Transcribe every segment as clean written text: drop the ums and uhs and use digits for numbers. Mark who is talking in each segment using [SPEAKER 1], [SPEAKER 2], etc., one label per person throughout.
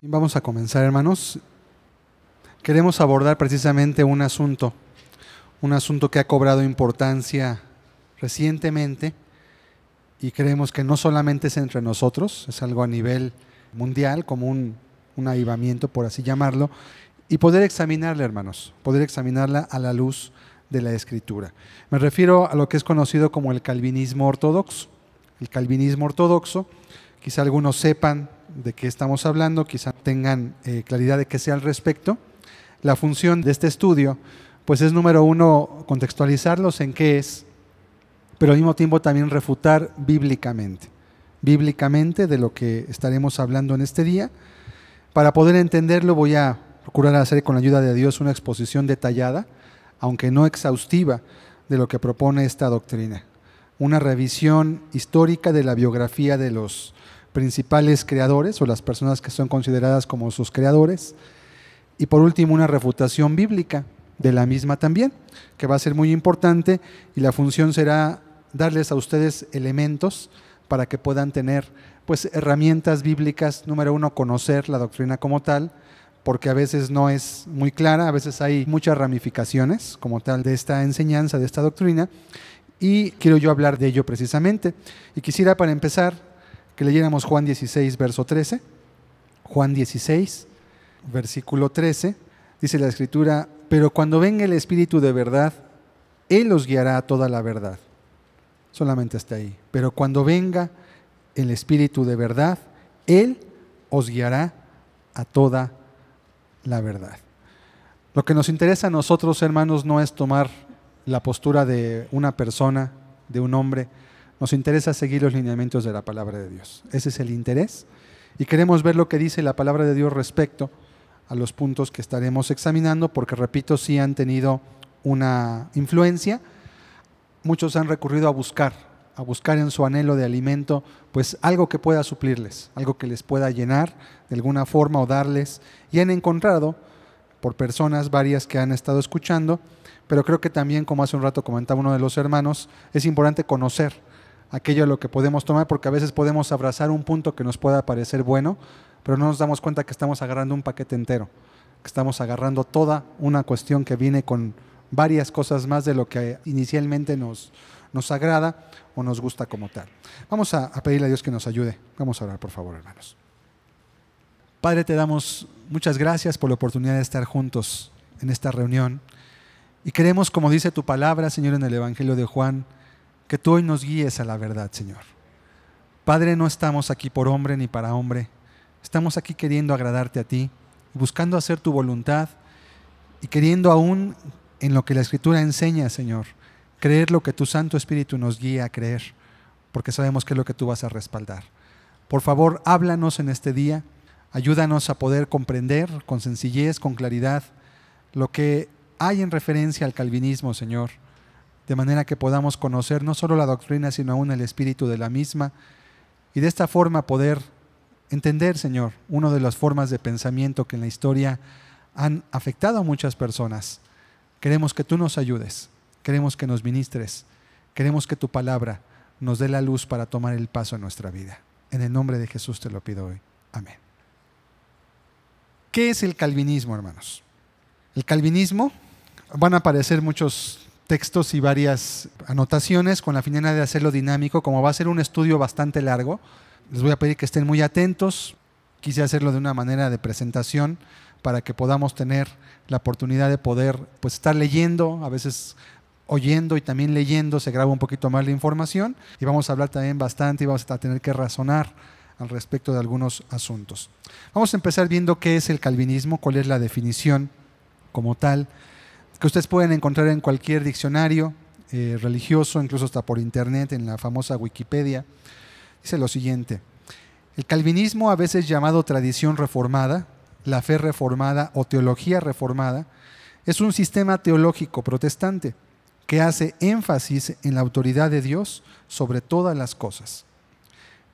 [SPEAKER 1] Vamos a comenzar, hermanos. Queremos abordar precisamente un asunto que ha cobrado importancia recientemente y creemos que no solamente es entre nosotros, es algo a nivel mundial, como un avivamiento, por así llamarlo, y poder examinarla, hermanos, poder examinarla a la luz de la Escritura. Me refiero a lo que es conocido como el calvinismo ortodoxo. El calvinismo ortodoxo, quizá algunos sepan de qué estamos hablando, quizá tengan claridad de qué sea al respecto. La función de este estudio, pues es número uno, contextualizarlos en qué es, pero al mismo tiempo también refutar bíblicamente de lo que estaremos hablando en este día. Para poder entenderlo voy a procurar hacer con la ayuda de Dios una exposición detallada, aunque no exhaustiva, de lo que propone esta doctrina. Una revisión histórica de la biografía de los principales creadores o las personas que son consideradas como sus creadores. Y por último, una refutación bíblica de la misma también, que va a ser muy importante, y la función será darles a ustedes elementos para que puedan tener pues herramientas bíblicas. Número uno, conocer la doctrina como tal, porque a veces no es muy clara, a veces hay muchas ramificaciones como tal de esta enseñanza, de esta doctrina, y quiero yo hablar de ello precisamente. Y quisiera, para empezar, que leyéramos Juan 16, verso 13. Juan 16, versículo 13, dice la Escritura: pero cuando venga el Espíritu de verdad, Él os guiará a toda la verdad. Solamente hasta ahí. Pero cuando venga el Espíritu de verdad, Él os guiará a toda la verdad. Lo que nos interesa a nosotros, hermanos, no es tomar la postura de una persona, de un hombre. Nos interesa seguir los lineamientos de la palabra de Dios. Ese es el interés. Y queremos ver lo que dice la palabra de Dios respecto a los puntos que estaremos examinando, porque, repito, sí han tenido una influencia. Muchos han recurrido a buscar en su anhelo de alimento, pues algo que pueda suplirles, algo que les pueda llenar de alguna forma o darles. Y han encontrado, por personas varias que han estado escuchando, pero creo que también, como hace un rato comentaba uno de los hermanos, es importante conocer aquello a lo que podemos tomar, porque a veces podemos abrazar un punto que nos pueda parecer bueno, pero no nos damos cuenta que estamos agarrando un paquete entero, que estamos agarrando toda una cuestión que viene con varias cosas más de lo que inicialmente nos agrada o nos gusta como tal. Vamos a pedirle a Dios que nos ayude. Vamos a orar, por favor, hermanos. Padre, te damos muchas gracias por la oportunidad de estar juntos en esta reunión. Y queremos, como dice tu palabra, Señor, en el Evangelio de Juan, que tú hoy nos guíes a la verdad, Señor. Padre, no estamos aquí por hombre ni para hombre. Estamos aquí queriendo agradarte a ti, buscando hacer tu voluntad y queriendo aún en lo que la Escritura enseña, Señor, creer lo que tu Santo Espíritu nos guía a creer, porque sabemos que es lo que tú vas a respaldar. Por favor, háblanos en este día, ayúdanos a poder comprender con sencillez, con claridad, lo que hay en referencia al calvinismo, Señor, de manera que podamos conocer no solo la doctrina, sino aún el espíritu de la misma, y de esta forma poder entender, Señor, una de las formas de pensamiento que en la historia han afectado a muchas personas. Queremos que tú nos ayudes, queremos que nos ministres, queremos que tu palabra nos dé la luz para tomar el paso en nuestra vida. En el nombre de Jesús te lo pido hoy. Amén. ¿Qué es el calvinismo, hermanos? El calvinismo, van a aparecer muchos textos y varias anotaciones con la finalidad de hacerlo dinámico. Como va a ser un estudio bastante largo, les voy a pedir que estén muy atentos. Quise hacerlo de una manera de presentación para que podamos tener la oportunidad de poder pues estar leyendo, a veces oyendo y también leyendo, se graba un poquito más la información, y vamos a hablar también bastante y vamos a tener que razonar al respecto de algunos asuntos. Vamos a empezar viendo qué es el calvinismo, cuál es la definición como tal, que ustedes pueden encontrar en cualquier diccionario religioso, incluso hasta por internet, en la famosa Wikipedia. Dice lo siguiente: el calvinismo, a veces llamado tradición reformada, la fe reformada o teología reformada, es un sistema teológico protestante que hace énfasis en la autoridad de Dios sobre todas las cosas.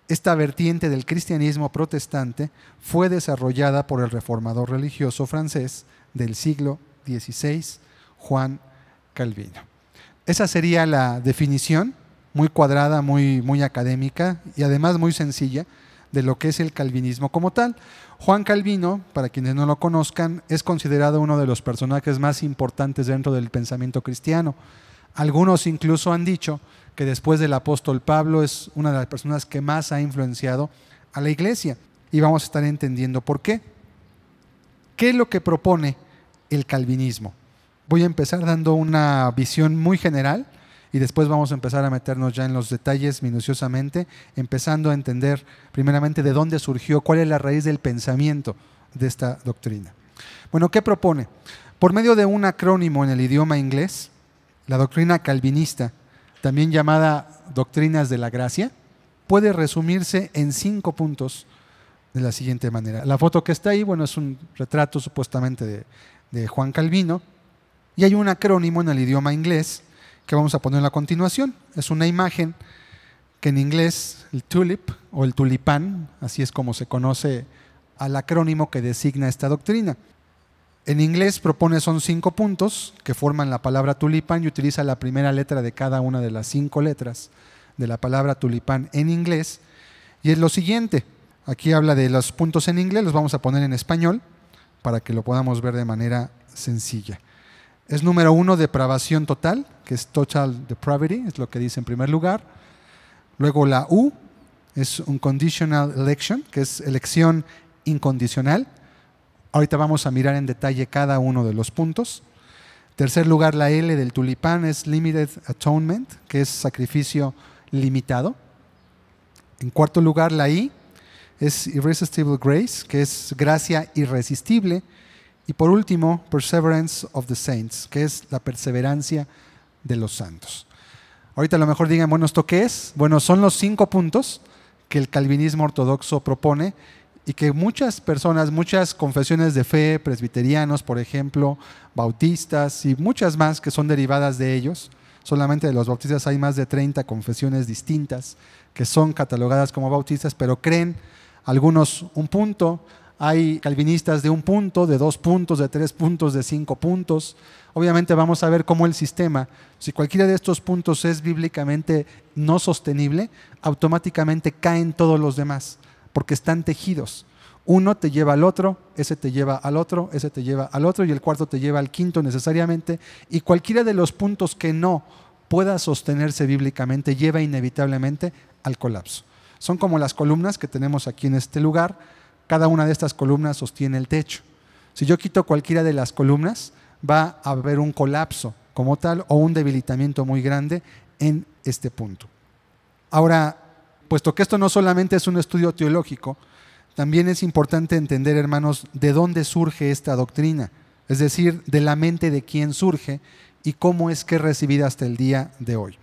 [SPEAKER 1] Esta vertiente del cristianismo protestante fue desarrollada por el reformador religioso francés del siglo XVI, Juan Calvino. Esa sería la definición, muy cuadrada, muy académica y además muy sencilla, de lo que es el calvinismo como tal. Juan Calvino, para quienes no lo conozcan, es considerado uno de los personajes más importantes dentro del pensamiento cristiano. Algunos incluso han dicho que después del apóstol Pablo es una de las personas que más ha influenciado a la iglesia. Y vamos a estar entendiendo por qué. ¿Qué es lo que propone el calvinismo? Voy a empezar dando una visión muy general y después vamos a empezar a meternos ya en los detalles minuciosamente, empezando a entender primeramente de dónde surgió, cuál es la raíz del pensamiento de esta doctrina. Bueno, ¿qué propone? Por medio de un acrónimo en el idioma inglés, la doctrina calvinista, también llamada doctrinas de la gracia, puede resumirse en 5 puntos de la siguiente manera. La foto que está ahí, bueno, es un retrato supuestamente de Juan Calvino, y hay un acrónimo en el idioma inglés que vamos a poner a continuación. Es una imagen que en inglés, el tulip o el tulipán, así es como se conoce al acrónimo que designa esta doctrina. En inglés son 5 puntos que forman la palabra tulipán y utiliza la primera letra de cada una de las 5 letras de la palabra tulipán en inglés. Y es lo siguiente, aquí habla de los puntos en inglés, los vamos a poner en español para que lo podamos ver de manera sencilla. Es número 1, depravación total, que es total depravity, es lo que dice en primer lugar. Luego la U es un conditional election, que es elección incondicional. Ahorita vamos a mirar en detalle cada uno de los puntos. Tercer lugar, la L del tulipán es limited atonement, que es sacrificio limitado. En cuarto lugar, la I es irresistible grace, que es gracia irresistible. Y por último, perseverance of the saints, que es la perseverancia de los santos. Ahorita a lo mejor digan, bueno, ¿esto qué es? Bueno, son los 5 puntos que el calvinismo ortodoxo propone y que muchas personas, muchas confesiones de fe, presbiterianos, por ejemplo, bautistas y muchas más que son derivadas de ellos. Solamente de los bautistas hay más de 30 confesiones distintas que son catalogadas como bautistas, pero creen algunos un punto. Hay calvinistas de 1 punto, de 2 puntos, de 3 puntos, de 5 puntos. Obviamente vamos a ver cómo el sistema, si cualquiera de estos puntos es bíblicamente no sostenible, automáticamente caen todos los demás, porque están tejidos. Uno te lleva al otro, ese te lleva al otro, ese te lleva al otro y el cuarto te lleva al quinto necesariamente. Y cualquiera de los puntos que no pueda sostenerse bíblicamente lleva inevitablemente al colapso. Son como las columnas que tenemos aquí en este lugar. Cada una de estas columnas sostiene el techo. Si yo quito cualquiera de las columnas, va a haber un colapso como tal o un debilitamiento muy grande en este punto. Ahora, puesto que esto no solamente es un estudio teológico, también es importante entender, hermanos, de dónde surge esta doctrina, es decir, de la mente de quién surge y cómo es que es recibida hasta el día de hoy.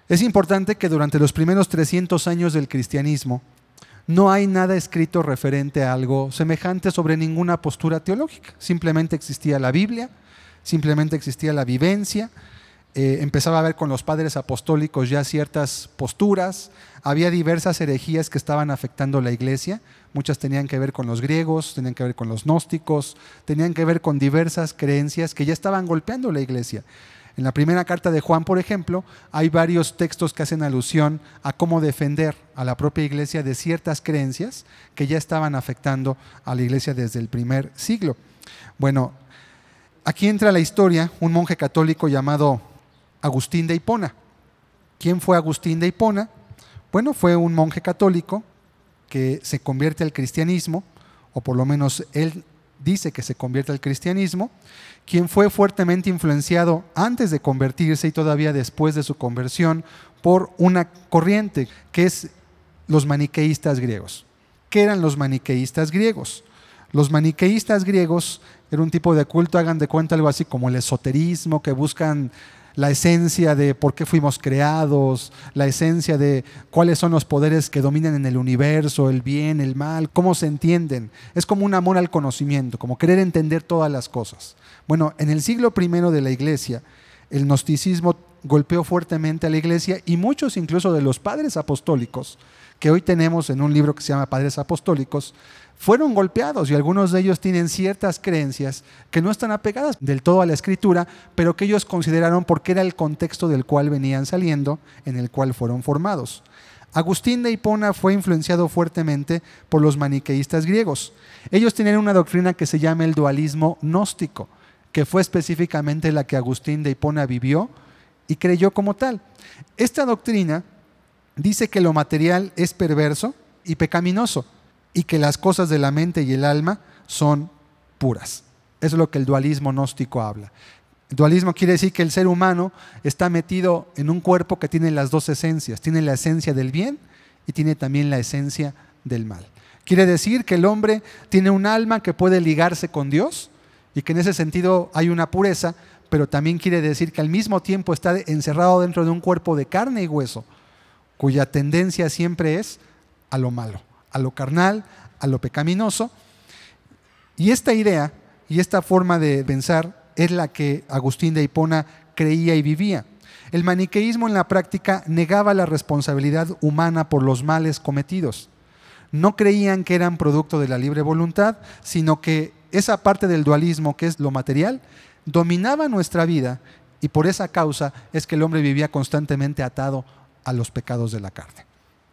[SPEAKER 1] Es importante que durante los primeros 300 años del cristianismo, no hay nada escrito referente a algo semejante sobre ninguna postura teológica. Simplemente existía la Biblia, simplemente existía la vivencia. Empezaba a haber con los padres apostólicos ya ciertas posturas. Había diversas herejías que estaban afectando la iglesia. Muchas tenían que ver con los griegos, tenían que ver con los gnósticos, tenían que ver con diversas creencias que ya estaban golpeando la iglesia. En la primera carta de Juan, por ejemplo, hay varios textos que hacen alusión a cómo defender a la propia iglesia de ciertas creencias que ya estaban afectando a la iglesia desde el primer siglo. Bueno, aquí entra la historia, un monje católico llamado Agustín de Hipona. ¿Quién fue Agustín de Hipona? Bueno, fue un monje católico que se convierte al cristianismo, o por lo menos él dice que se convierte al cristianismo, quien fue fuertemente influenciado antes de convertirse y todavía después de su conversión por una corriente que es los maniqueístas griegos. ¿Qué eran los maniqueístas griegos? Los maniqueístas griegos era un tipo de culto, hagan de cuenta algo así como el esoterismo, que buscan la esencia de por qué fuimos creados, la esencia de cuáles son los poderes que dominan en el universo, el bien, el mal, cómo se entienden. Es como un amor al conocimiento, como querer entender todas las cosas. Bueno, en el siglo I de la iglesia, el gnosticismo golpeó fuertemente a la iglesia y muchos incluso de los padres apostólicos, que hoy tenemos en un libro que se llama Padres Apostólicos, fueron golpeados y algunos de ellos tienen ciertas creencias que no están apegadas del todo a la Escritura, pero que ellos consideraron porque era el contexto del cual venían saliendo, en el cual fueron formados. Agustín de Hipona fue influenciado fuertemente por los maniqueístas griegos. Ellos tenían una doctrina que se llama el dualismo gnóstico, que fue específicamente la que Agustín de Hipona vivió y creyó como tal. Esta doctrina dice que lo material es perverso y pecaminoso y que las cosas de la mente y el alma son puras. Eso es lo que el dualismo gnóstico habla. El dualismo quiere decir que el ser humano está metido en un cuerpo que tiene las dos esencias. Tiene la esencia del bien y tiene también la esencia del mal. Quiere decir que el hombre tiene un alma que puede ligarse con Dios y que en ese sentido hay una pureza, pero también quiere decir que al mismo tiempo está encerrado dentro de un cuerpo de carne y hueso, cuya tendencia siempre es a lo malo, a lo carnal, a lo pecaminoso. Y esta idea y esta forma de pensar es la que Agustín de Hipona creía y vivía. El maniqueísmo en la práctica negaba la responsabilidad humana por los males cometidos. No creían que eran producto de la libre voluntad, sino que esa parte del dualismo, que es lo material, dominaba nuestra vida y por esa causa es que el hombre vivía constantemente atado a los pecados de la carne.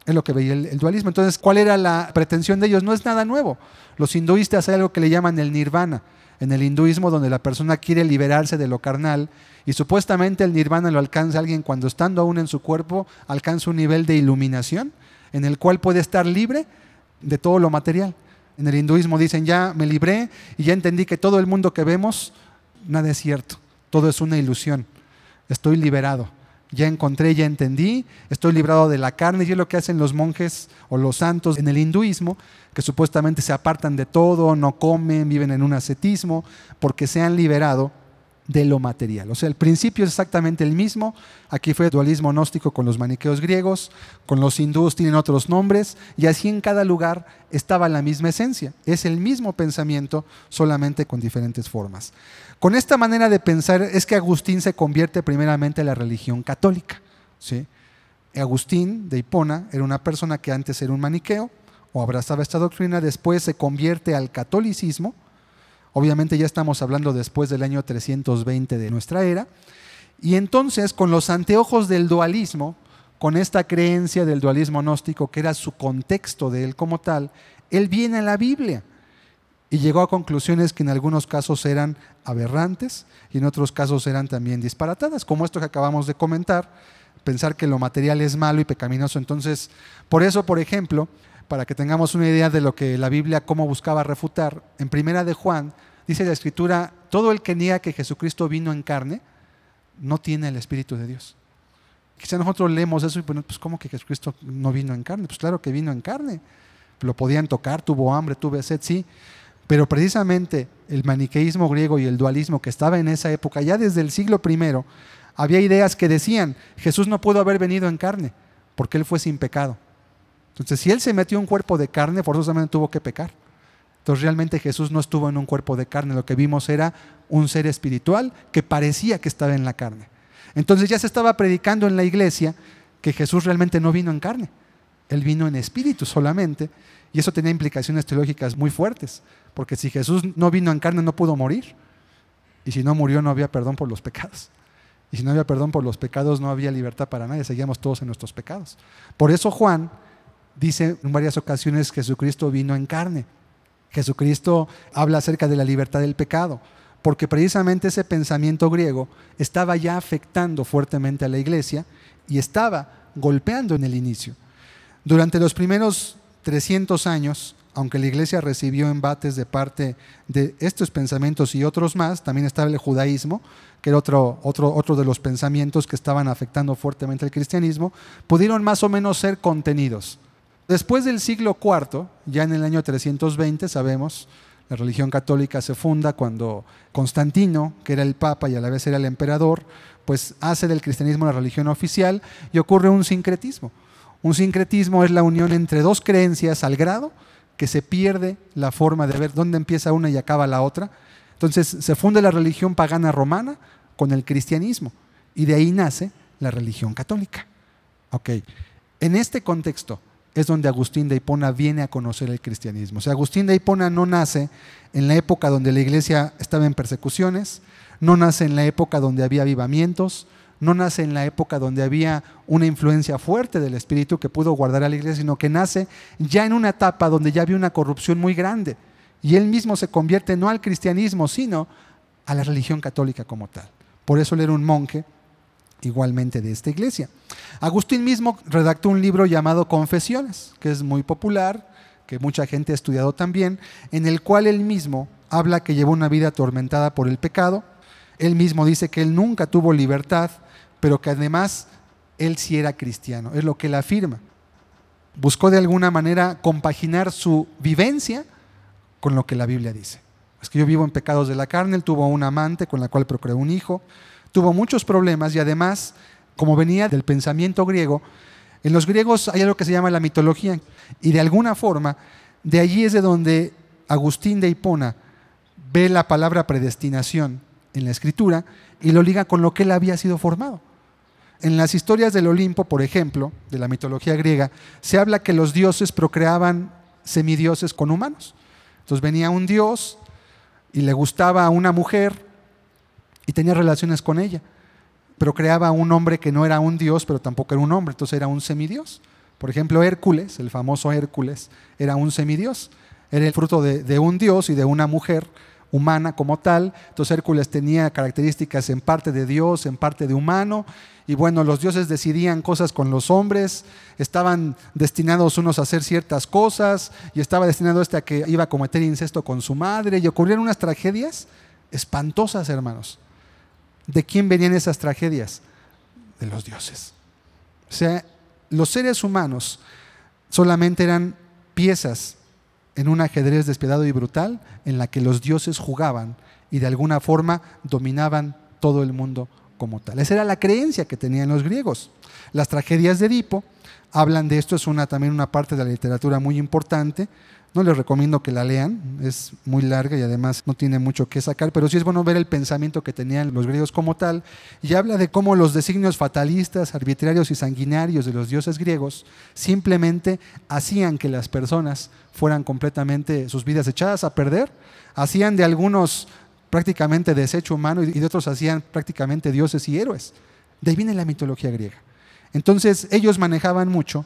[SPEAKER 1] Es lo que veía el dualismo. Entonces, ¿cuál era la pretensión de ellos? No es nada nuevo. Los hinduistas hay algo que le llaman el nirvana. En el hinduismo, donde la persona quiere liberarse de lo carnal y supuestamente el nirvana lo alcanza alguien cuando estando aún en su cuerpo alcanza un nivel de iluminación en el cual puede estar libre de todo lo material. En el hinduismo dicen, ya me libré y ya entendí que todo el mundo que vemos, nada es cierto, todo es una ilusión, estoy liberado. Ya encontré, ya entendí, estoy librado de la carne. Y es lo que hacen los monjes o los santos en el hinduismo, que supuestamente se apartan de todo, no comen, viven en un ascetismo, porque se han liberado de lo material. O sea, el principio es exactamente el mismo. Aquí fue dualismo gnóstico con los maniqueos griegos, con los hindúes tienen otros nombres, y así en cada lugar estaba la misma esencia. Es el mismo pensamiento, solamente con diferentes formas. Con esta manera de pensar es que Agustín se convierte primeramente en la religión católica, ¿sí? Agustín de Hipona era una persona que antes era un maniqueo o abrazaba esta doctrina, después se convierte al catolicismo. Obviamente ya estamos hablando después del año 320 de nuestra era, y entonces con los anteojos del dualismo, con esta creencia del dualismo gnóstico que era su contexto de él como tal, él viene a la Biblia y llegó a conclusiones que en algunos casos eran aberrantes y en otros casos eran también disparatadas, como esto que acabamos de comentar, pensar que lo material es malo y pecaminoso. Entonces, por eso, por ejemplo, para que tengamos una idea de lo que la Biblia cómo buscaba refutar, en Primera de Juan dice la Escritura, todo el que niega que Jesucristo vino en carne, no tiene el Espíritu de Dios. Quizá nosotros leemos eso y pues ¿cómo que Jesucristo no vino en carne? Pues claro que vino en carne. Lo podían tocar, tuvo hambre, tuvo sed, sí. Pero precisamente el maniqueísmo griego y el dualismo que estaba en esa época, ya desde el siglo I, había ideas que decían, Jesús no pudo haber venido en carne, porque Él fue sin pecado. Entonces, si Él se metió en un cuerpo de carne, forzosamente tuvo que pecar. Entonces, realmente Jesús no estuvo en un cuerpo de carne, lo que vimos era un ser espiritual que parecía que estaba en la carne. Entonces, ya se estaba predicando en la iglesia que Jesús realmente no vino en carne, Él vino en espíritu solamente, y eso tenía implicaciones teológicas muy fuertes, porque si Jesús no vino en carne no pudo morir, y si no murió no había perdón por los pecados, y si no había perdón por los pecados no había libertad para nadie, seguíamos todos en nuestros pecados. Por eso Juan dice en varias ocasiones que Jesucristo vino en carne. Jesucristo habla acerca de la libertad del pecado, porque precisamente ese pensamiento griego estaba ya afectando fuertemente a la iglesia y estaba golpeando en el inicio. Durante los primeros 300 años, aunque la iglesia recibió embates de parte de estos pensamientos y otros más, también estaba el judaísmo, que era otro de los pensamientos que estaban afectando fuertemente al cristianismo, pudieron más o menos ser contenidos. Después del siglo IV, ya en el año 320, sabemos, la religión católica se funda cuando Constantino, que era el papa y a la vez era el emperador, pues hace del cristianismo la religión oficial y ocurre un sincretismo. Un sincretismo es la unión entre dos creencias al grado que se pierde la forma de ver dónde empieza una y acaba la otra. Entonces se funda la religión pagana romana con el cristianismo y de ahí nace la religión católica. Okay. En este contexto es donde Agustín de Hipona viene a conocer el cristianismo. O sea, Agustín de Hipona no nace en la época donde la iglesia estaba en persecuciones, no nace en la época donde había avivamientos, no nace en la época donde había una influencia fuerte del Espíritu que pudo guardar a la iglesia, sino que nace ya en una etapa donde ya había una corrupción muy grande. Y él mismo se convierte no al cristianismo, sino a la religión católica como tal. Por eso él era un monje igualmente de esta iglesia. Agustín mismo redactó un libro llamado Confesiones, que es muy popular, que mucha gente ha estudiado también, en el cual él mismo habla que llevó una vida atormentada por el pecado. Él mismo dice que él nunca tuvo libertad, pero que además él sí era cristiano, es lo que él afirma. Buscó de alguna manera compaginar su vivencia con lo que la Biblia dice. Es que yo vivo en pecados de la carne, él tuvo un amante con la cual procreó un hijo, tuvo muchos problemas y además, como venía del pensamiento griego, en los griegos hay algo que se llama la mitología y de alguna forma, de allí es de donde Agustín de Hipona ve la palabra predestinación en la Escritura y lo liga con lo que él había sido formado. En las historias del Olimpo, por ejemplo, de la mitología griega, se habla que los dioses procreaban semidioses con humanos. Entonces venía un dios y le gustaba a una mujer y tenía relaciones con ella, pero creaba a un hombre que no era un dios, pero tampoco era un hombre, entonces era un semidios. Por ejemplo, Hércules, el famoso Hércules, era un semidios. Era el fruto de un dios y de una mujer humana como tal. Entonces Hércules tenía características en parte de Dios, en parte de humano. Y bueno, los dioses decidían cosas con los hombres, estaban destinados unos a hacer ciertas cosas y estaba destinado a que iba a cometer incesto con su madre y ocurrieron unas tragedias espantosas, hermanos. ¿De quién venían esas tragedias? De los dioses. O sea, los seres humanos solamente eran piezas en un ajedrez despiadado y brutal en la que los dioses jugaban y de alguna forma dominaban todo el mundo como tal. Esa era la creencia que tenían los griegos. Las tragedias de Edipo hablan de esto, es también una parte de la literatura muy importante. No les recomiendo que la lean, es muy larga y además no tiene mucho que sacar, pero sí es bueno ver el pensamiento que tenían los griegos como tal, y habla de cómo los designios fatalistas, arbitrarios y sanguinarios de los dioses griegos simplemente hacían que las personas fueran completamente, sus vidas echadas a perder, hacían de algunos prácticamente desecho humano y de otros hacían prácticamente dioses y héroes. De ahí viene la mitología griega. Entonces ellos manejaban mucho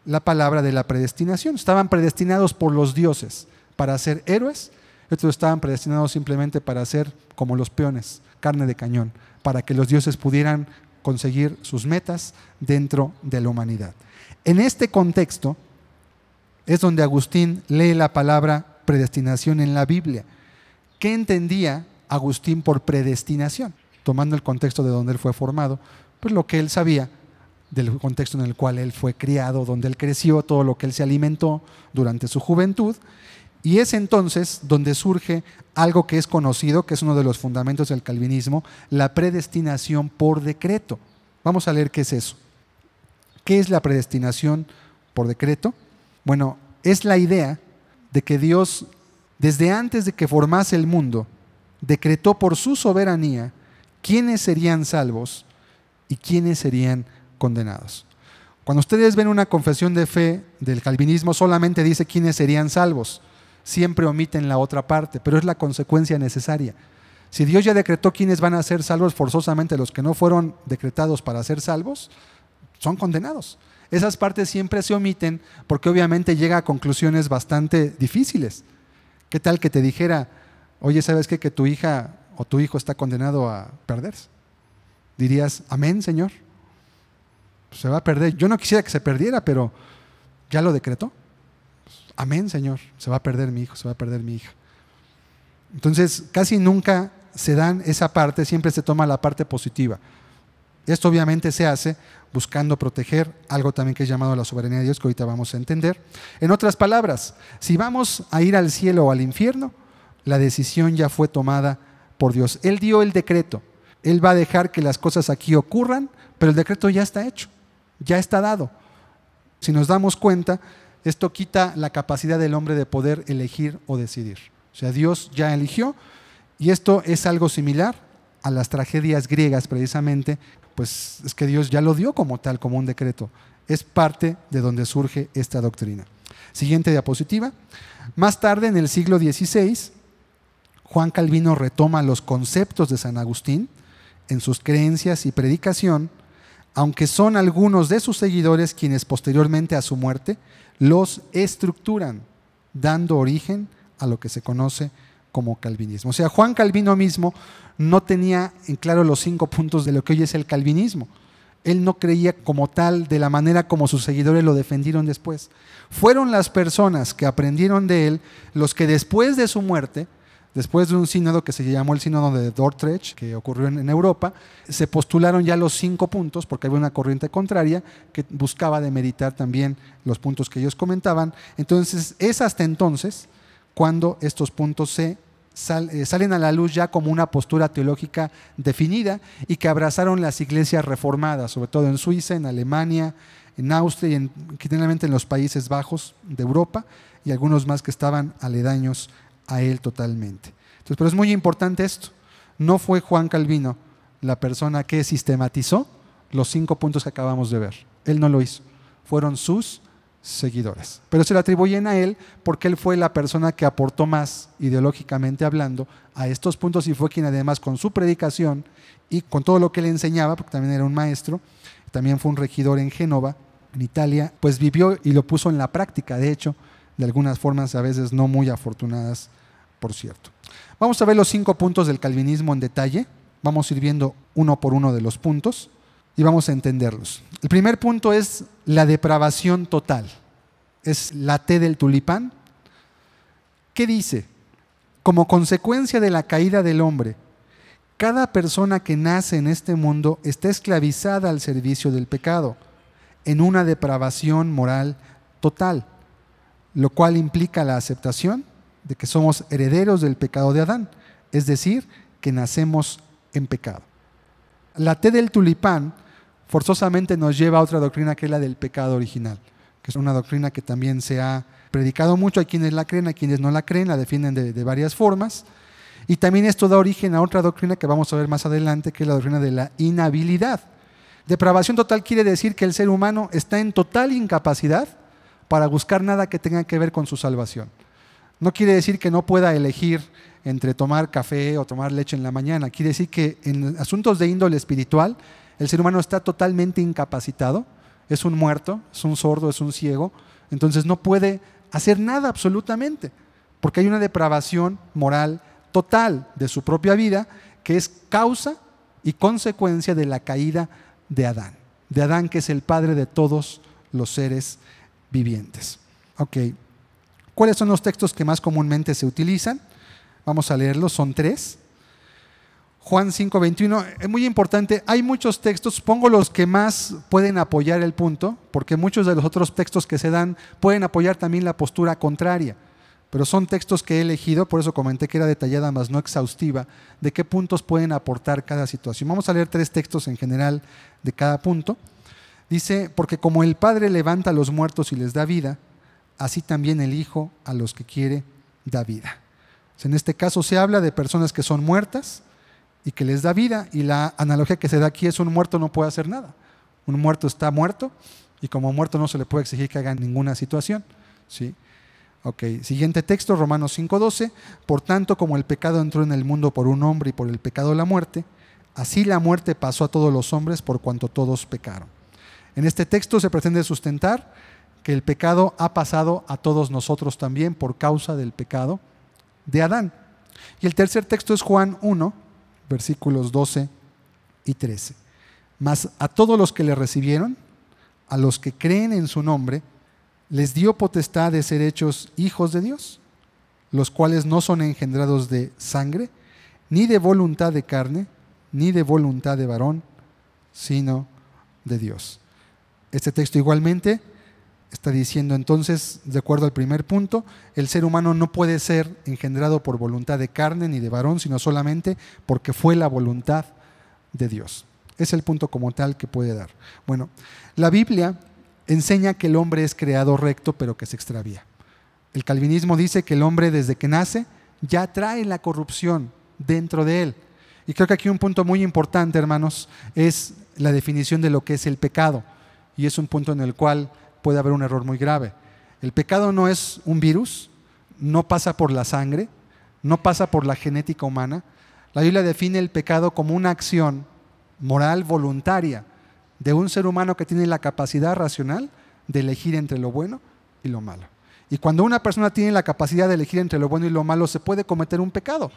[SPEAKER 1] la palabra de la predestinación. Estaban predestinados por los dioses para ser héroes, otros estaban predestinados simplemente para ser como los peones, carne de cañón, para que los dioses pudieran conseguir sus metas dentro de la humanidad. En este contexto es donde Agustín lee la palabra predestinación en la Biblia. ¿Qué entendía Agustín por predestinación? Tomando el contexto de donde él fue formado, pues lo que él sabía del contexto en el cual él fue criado, donde él creció, todo lo que él se alimentó durante su juventud. Y es entonces donde surge algo que es conocido, que es uno de los fundamentos del calvinismo, la predestinación por decreto. Vamos a leer qué es eso. ¿Qué es la predestinación por decreto? Bueno, es la idea de que Dios, desde antes de que formase el mundo, decretó por su soberanía quiénes serían salvos y quiénes serían condenados. Cuando ustedes ven una confesión de fe del calvinismo, solamente dice quiénes serían salvos. Siempre omiten la otra parte, pero es la consecuencia necesaria. Si Dios ya decretó quiénes van a ser salvos, forzosamente los que no fueron decretados para ser salvos, son condenados. Esas partes siempre se omiten porque obviamente llega a conclusiones bastante difíciles. ¿Qué tal que te dijera, oye, ¿sabes qué? Que tu hija o tu hijo está condenado a perderse. Dirías, amén, Señor. Se va a perder. Yo no quisiera que se perdiera, pero ya lo decretó. Amén, Señor. Se va a perder mi hijo, se va a perder mi hija. Entonces, casi nunca se dan esa parte, siempre se toma la parte positiva. Esto obviamente se hace buscando proteger algo también que es llamado la soberanía de Dios, que ahorita vamos a entender. En otras palabras, si vamos a ir al cielo o al infierno, la decisión ya fue tomada por Dios. Él dio el decreto. Él va a dejar que las cosas aquí ocurran, pero el decreto ya está hecho, ya está dado. Si nos damos cuenta, esto quita la capacidad del hombre de poder elegir o decidir. O sea, Dios ya eligió, y esto es algo similar a las tragedias griegas precisamente, pues es que Dios ya lo dio como tal, como un decreto. Es parte de donde surge esta doctrina. Siguiente diapositiva. Más tarde, en el siglo XVI, Juan Calvino retoma los conceptos de San Agustín en sus creencias y predicación, aunque son algunos de sus seguidores quienes posteriormente a su muerte los estructuran, dando origen a lo que se conoce como calvinismo. O sea, Juan Calvino mismo no tenía en claro los 5 puntos de lo que hoy es el calvinismo. Él no creía como tal de la manera como sus seguidores lo defendieron después. Fueron las personas que aprendieron de él los que después de su muerte, después de un sínodo que se llamó el sínodo de Dordrecht, que ocurrió en Europa, se postularon ya los 5 puntos, porque había una corriente contraria que buscaba demeritar también los puntos que ellos comentaban. Entonces, es hasta entonces cuando estos puntos salen a la luz ya como una postura teológica definida y que abrazaron las iglesias reformadas, sobre todo en Suiza, en Alemania, en Austria y generalmente en los Países Bajos de Europa y algunos más que estaban aledaños a él totalmente. Entonces, pero es muy importante esto. No fue Juan Calvino la persona que sistematizó los 5 puntos que acabamos de ver. Él no lo hizo. Fueron sus seguidores. Pero se lo atribuyen a él porque él fue la persona que aportó más, ideológicamente hablando, a estos puntos y fue quien además con su predicación y con todo lo que él enseñaba, porque también era un maestro, también fue un regidor en Génova, en Italia, pues vivió y lo puso en la práctica, de hecho, de algunas formas a veces no muy afortunadas, por cierto. Vamos a ver los 5 puntos del calvinismo en detalle. Vamos a ir viendo uno por uno de los puntos y vamos a entenderlos. El primer punto es la depravación total. Es la T del tulipán. ¿Qué dice? Como consecuencia de la caída del hombre, cada persona que nace en este mundo está esclavizada al servicio del pecado, en una depravación moral total, lo cual implica la aceptación de que somos herederos del pecado de Adán, es decir, que nacemos en pecado. La T del tulipán forzosamente nos lleva a otra doctrina que es la del pecado original, que es una doctrina que también se ha predicado mucho. Hay quienes la creen, hay quienes no la creen, la defienden de varias formas. Y también esto da origen a otra doctrina que vamos a ver más adelante, que es la doctrina de la inhabilidad. Depravación total quiere decir que el ser humano está en total incapacidad para buscar nada que tenga que ver con su salvación. No quiere decir que no pueda elegir entre tomar café o tomar leche en la mañana. Quiere decir que en asuntos de índole espiritual, el ser humano está totalmente incapacitado. Es un muerto, es un sordo, es un ciego. Entonces no puede hacer nada absolutamente, porque hay una depravación moral total de su propia vida que es causa y consecuencia de la caída de Adán, que es el padre de todos los seres vivientes. Ok. ¿Cuáles son los textos que más comúnmente se utilizan? Vamos a leerlos, son 3. Juan 5:21, es muy importante, hay muchos textos, pongo los que más pueden apoyar el punto, porque muchos de los otros textos que se dan pueden apoyar también la postura contraria, pero son textos que he elegido, por eso comenté que era detallada, más no exhaustiva, de qué puntos pueden aportar cada situación. Vamos a leer 3 textos en general de cada punto. Dice, porque como el Padre levanta a los muertos y les da vida, así también el Hijo a los que quiere da vida. En este caso se habla de personas que son muertas y que les da vida, y la analogía que se da aquí es un muerto no puede hacer nada. Un muerto está muerto y como muerto no se le puede exigir que haga ninguna situación. ¿Sí? Ok, siguiente texto, Romanos 5:12. Por tanto, como el pecado entró en el mundo por un hombre y por el pecado la muerte, así la muerte pasó a todos los hombres por cuanto todos pecaron. En este texto se pretende sustentar que el pecado ha pasado a todos nosotros también por causa del pecado de Adán. Y el tercer texto es Juan 1, versículos 12 y 13. Mas a todos los que le recibieron, a los que creen en su nombre, les dio potestad de ser hechos hijos de Dios, los cuales no son engendrados de sangre, ni de voluntad de carne, ni de voluntad de varón, sino de Dios. Este texto igualmente está diciendo entonces, de acuerdo al primer punto, el ser humano no puede ser engendrado por voluntad de carne ni de varón, sino solamente porque fue la voluntad de Dios. Es el punto como tal que puede dar. Bueno, la Biblia enseña que el hombre es creado recto, pero que se extravía. El calvinismo dice que el hombre desde que nace ya trae la corrupción dentro de él. Y creo que aquí un punto muy importante, hermanos, es la definición de lo que es el pecado. Y es un punto en el cual puede haber un error muy grave. El pecado no es un virus, no pasa por la sangre, no pasa por la genética humana. La Biblia define el pecado como una acción moral voluntaria de un ser humano que tiene la capacidad racional de elegir entre lo bueno y lo malo. Y cuando una persona tiene la capacidad de elegir entre lo bueno y lo malo, se puede cometer un pecado.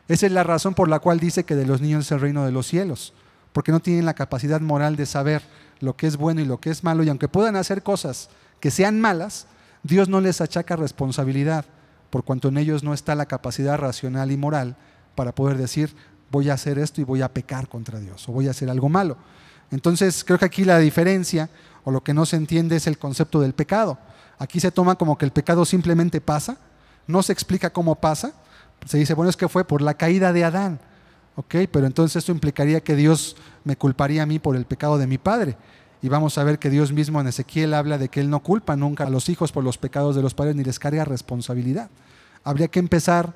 [SPEAKER 1] Esa es la razón por la cual dice que de los niños es el reino de los cielos, porque no tienen la capacidad moral de saber lo que es bueno y lo que es malo, y aunque puedan hacer cosas que sean malas, Dios no les achaca responsabilidad, por cuanto en ellos no está la capacidad racional y moral para poder decir, voy a hacer esto y voy a pecar contra Dios, o voy a hacer algo malo. Entonces creo que aquí la diferencia, o lo que no se entiende, es el concepto del pecado. Aquí se toma como que el pecado simplemente pasa, no se explica cómo pasa. Se dice, bueno, es que fue por la caída de Adán. Ok, pero entonces esto implicaría que Dios me culparía a mí por el pecado de mi padre. Y vamos a ver que Dios mismo en Ezequiel habla de que Él no culpa nunca a los hijos por los pecados de los padres ni les carga responsabilidad. Habría que empezar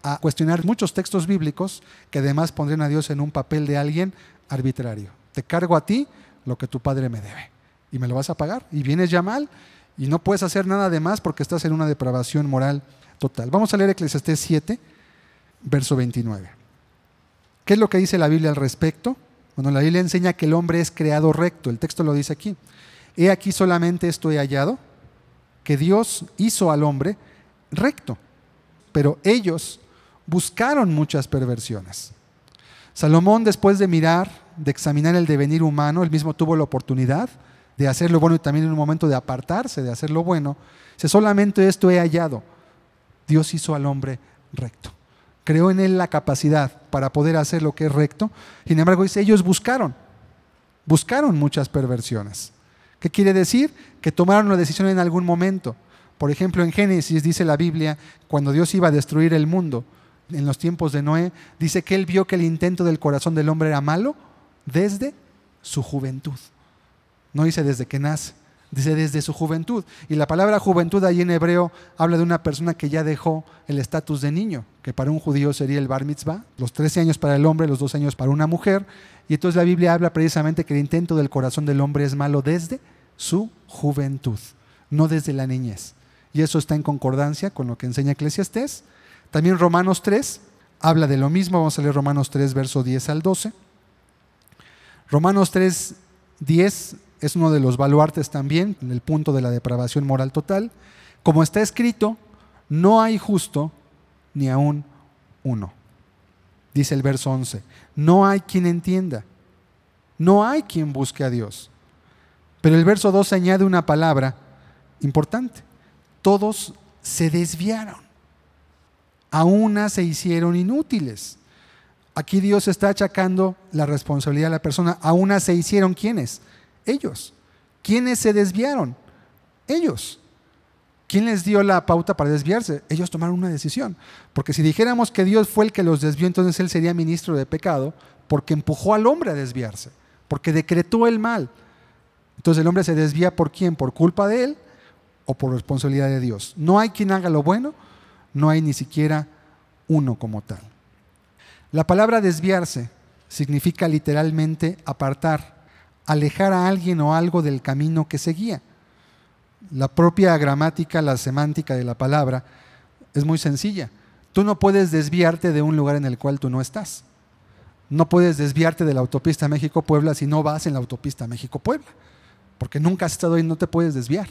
[SPEAKER 1] a cuestionar muchos textos bíblicos que además pondrían a Dios en un papel de alguien arbitrario. Te cargo a ti lo que tu padre me debe y me lo vas a pagar, y vienes ya mal y no puedes hacer nada de más porque estás en una depravación moral total. Vamos a leer Eclesiastés 7, verso 29. ¿Qué es lo que dice la Biblia al respecto? Bueno, la Biblia enseña que el hombre es creado recto. El texto lo dice aquí. He aquí solamente esto he hallado, que Dios hizo al hombre recto, pero ellos buscaron muchas perversiones. Salomón, después de mirar, de examinar el devenir humano, él mismo tuvo la oportunidad de hacer lo bueno y también en un momento de apartarse de hacer lo bueno. Dice, solamente esto he hallado. Dios hizo al hombre recto. Creó en él la capacidad para poder hacer lo que es recto. Sin embargo, dice, ellos buscaron muchas perversiones. ¿Qué quiere decir? Que tomaron una decisión en algún momento. Por ejemplo, en Génesis dice la Biblia, cuando Dios iba a destruir el mundo, en los tiempos de Noé, dice que él vio que el intento del corazón del hombre era malo desde su juventud. No dice desde que nace, dice desde su juventud. Y la palabra juventud ahí en hebreo habla de una persona que ya dejó el estatus de niño, que para un judío sería el bar mitzvah, los 13 años para el hombre, los 12 años para una mujer. Y entonces la Biblia habla precisamente que el intento del corazón del hombre es malo desde su juventud, no desde la niñez. Y eso está en concordancia con lo que enseña Eclesiastés. También Romanos 3 habla de lo mismo. Vamos a leer Romanos 3, verso 10 al 12. Romanos 3, 10 es uno de los baluartes también, en el punto de la depravación moral total. Como está escrito, no hay justo ni aún uno. Dice el verso 11, no hay quien entienda, no hay quien busque a Dios. Pero el verso 12 añade una palabra importante. Todos se desviaron, a una se hicieron inútiles. Aquí Dios está achacando la responsabilidad a la persona. A una se hicieron, ¿quiénes? Ellos. ¿Quiénes se desviaron? Ellos. ¿Quién les dio la pauta para desviarse? Ellos tomaron una decisión. Porque si dijéramos que Dios fue el que los desvió, entonces Él sería ministro de pecado, porque empujó al hombre a desviarse, porque decretó el mal. Entonces el hombre se desvía ¿por quién? ¿Por culpa de él o por responsabilidad de Dios? No hay quien haga lo bueno, no hay ni siquiera uno como tal. La palabra desviarse significa literalmente apartar, alejar a alguien o algo del camino que seguía. La propia gramática, la semántica de la palabra es muy sencilla. Tú no puedes desviarte de un lugar en el cual tú no estás. No puedes desviarte de la autopista México-Puebla si no vas en la autopista México-Puebla, porque nunca has estado ahí, no te puedes desviar.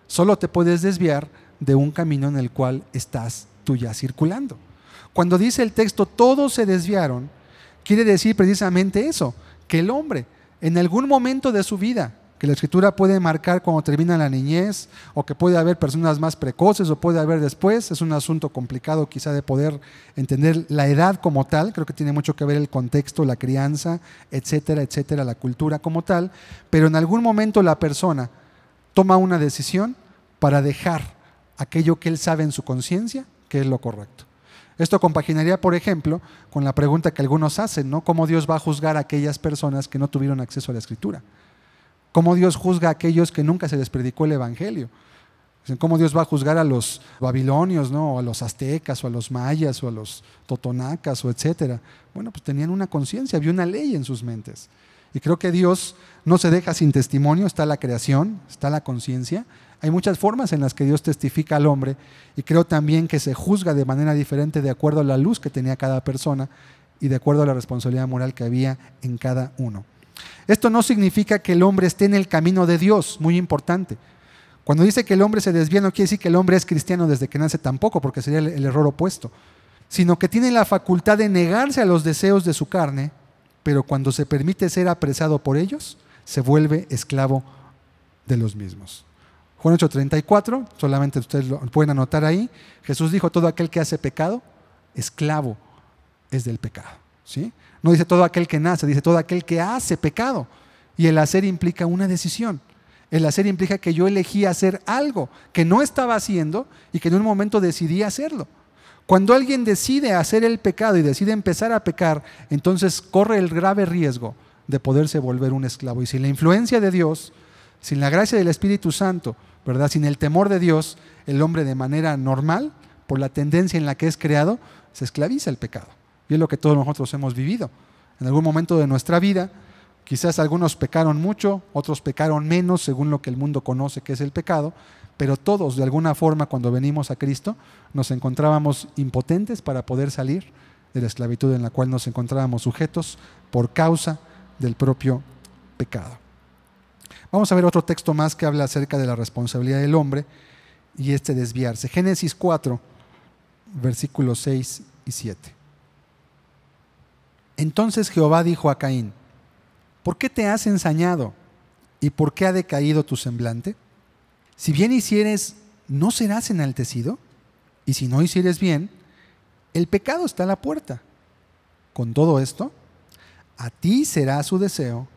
[SPEAKER 1] Solo te puedes desviar de un camino en el cual estás tú ya circulando. Cuando dice el texto, todos se desviaron, quiere decir precisamente eso, que el hombre, en algún momento de su vida, que la Escritura puede marcar cuando termina la niñez, o que puede haber personas más precoces, o puede haber después, es un asunto complicado quizá de poder entender la edad como tal, creo que tiene mucho que ver el contexto, la crianza, etcétera, etcétera, la cultura como tal, pero en algún momento la persona toma una decisión para dejar aquello que él sabe en su conciencia que es lo correcto. Esto compaginaría, por ejemplo, con la pregunta que algunos hacen, ¿no? ¿Cómo Dios va a juzgar a aquellas personas que no tuvieron acceso a la Escritura? ¿Cómo Dios juzga a aquellos que nunca se les predicó el Evangelio? ¿Cómo Dios va a juzgar a los babilonios, ¿no? O a los aztecas, o a los mayas, o a los totonacas, o etcétera? Bueno, pues tenían una conciencia, había una ley en sus mentes. Y creo que Dios no se deja sin testimonio, está la creación, está la conciencia. Hay muchas formas en las que Dios testifica al hombre, y creo también que se juzga de manera diferente de acuerdo a la luz que tenía cada persona y de acuerdo a la responsabilidad moral que había en cada uno. Esto no significa que el hombre esté en el camino de Dios, muy importante. Cuando dice que el hombre se desvía, no quiere decir que el hombre es cristiano desde que nace tampoco, porque sería el error opuesto, sino que tiene la facultad de negarse a los deseos de su carne, pero cuando se permite ser apresado por ellos, se vuelve esclavo de los mismos. Juan 8:34, solamente ustedes lo pueden anotar ahí. Jesús dijo: todo aquel que hace pecado, esclavo es del pecado, ¿sí? No dice todo aquel que nace, dice todo aquel que hace pecado. Y el hacer implica una decisión. El hacer implica que yo elegí hacer algo que no estaba haciendo y que en un momento decidí hacerlo. Cuando alguien decide hacer el pecado y decide empezar a pecar, entonces corre el grave riesgo de poderse volver un esclavo. Y sin la influencia de Dios, sin la gracia del Espíritu Santo, ¿verdad?, sin el temor de Dios, el hombre de manera normal, por la tendencia en la que es creado, se esclaviza al pecado. Y es lo que todos nosotros hemos vivido. En algún momento de nuestra vida, quizás algunos pecaron mucho, otros pecaron menos, según lo que el mundo conoce que es el pecado, pero todos, de alguna forma, cuando venimos a Cristo, nos encontrábamos impotentes para poder salir de la esclavitud en la cual nos encontrábamos sujetos por causa del propio pecado. Vamos a ver otro texto más que habla acerca de la responsabilidad del hombre y desviarse. Génesis 4, versículos 6 y 7. Entonces Jehová dijo a Caín: ¿por qué te has ensañado y por qué ha decaído tu semblante? Si bien hicieres, ¿no serás enaltecido? Y si no hicieres bien, el pecado está a la puerta. Con todo esto, a ti será su deseo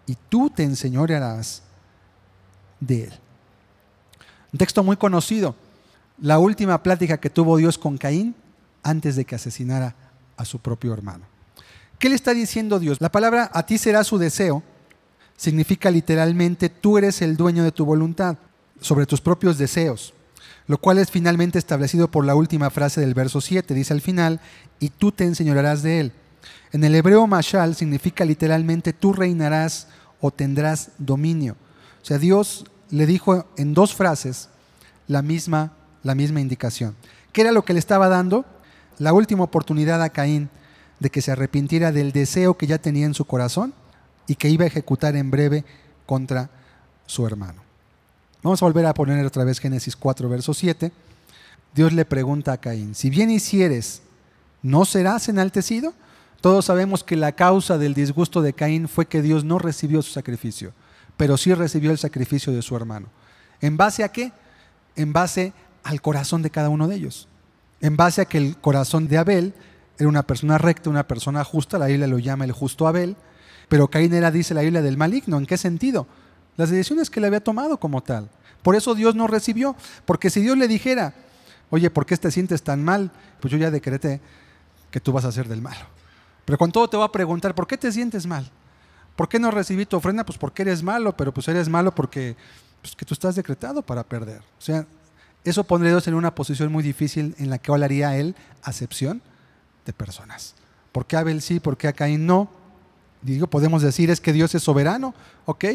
[SPEAKER 1] y tú te enseñorearás de él. Un texto muy conocido, la última plática que tuvo Dios con Caín antes de que asesinara a su propio hermano. ¿Qué le está diciendo Dios? La palabra a ti será su deseo significa literalmente tú eres el dueño de tu voluntad sobre tus propios deseos, lo cual es finalmente establecido por la última frase del verso 7. Dice al final: y tú te enseñorearás de él. En el hebreo mashal significa literalmente tú reinarás o tendrás dominio. O sea, Dios le dijo en dos frases la misma indicación. ¿Qué era lo que le estaba dando? La última oportunidad a Caín de que se arrepintiera del deseo que ya tenía en su corazón y que iba a ejecutar en breve contra su hermano. Vamos a volver a poner otra vez Génesis 4, verso 7. Dios le pregunta a Caín: si bien hicieres, ¿no serás enaltecido? Todos sabemos que la causa del disgusto de Caín fue que Dios no recibió su sacrificio, pero sí recibió el sacrificio de su hermano. ¿En base a qué? En base al corazón de cada uno de ellos. En base a que el corazón de Abel era una persona recta, una persona justa. La Biblia lo llama el justo Abel. Pero Caín era, dice la Biblia, del maligno. ¿En qué sentido? Las decisiones que le había tomado como tal. Por eso Dios no recibió. Porque si Dios le dijera: oye, ¿por qué te sientes tan mal? Pues yo ya decreté que tú vas a ser del malo. Pero con todo te va a preguntar: ¿por qué te sientes mal? ¿Por qué no recibí tu ofrenda? Pues porque eres malo, pero pues eres malo porque que tú estás decretado para perder. O sea, eso pondría a Dios en una posición muy difícil en la que haría él acepción de personas. ¿Por qué a Abel sí? ¿Por qué a Caín no? Digo, podemos decir es que Dios es soberano, ¿ok?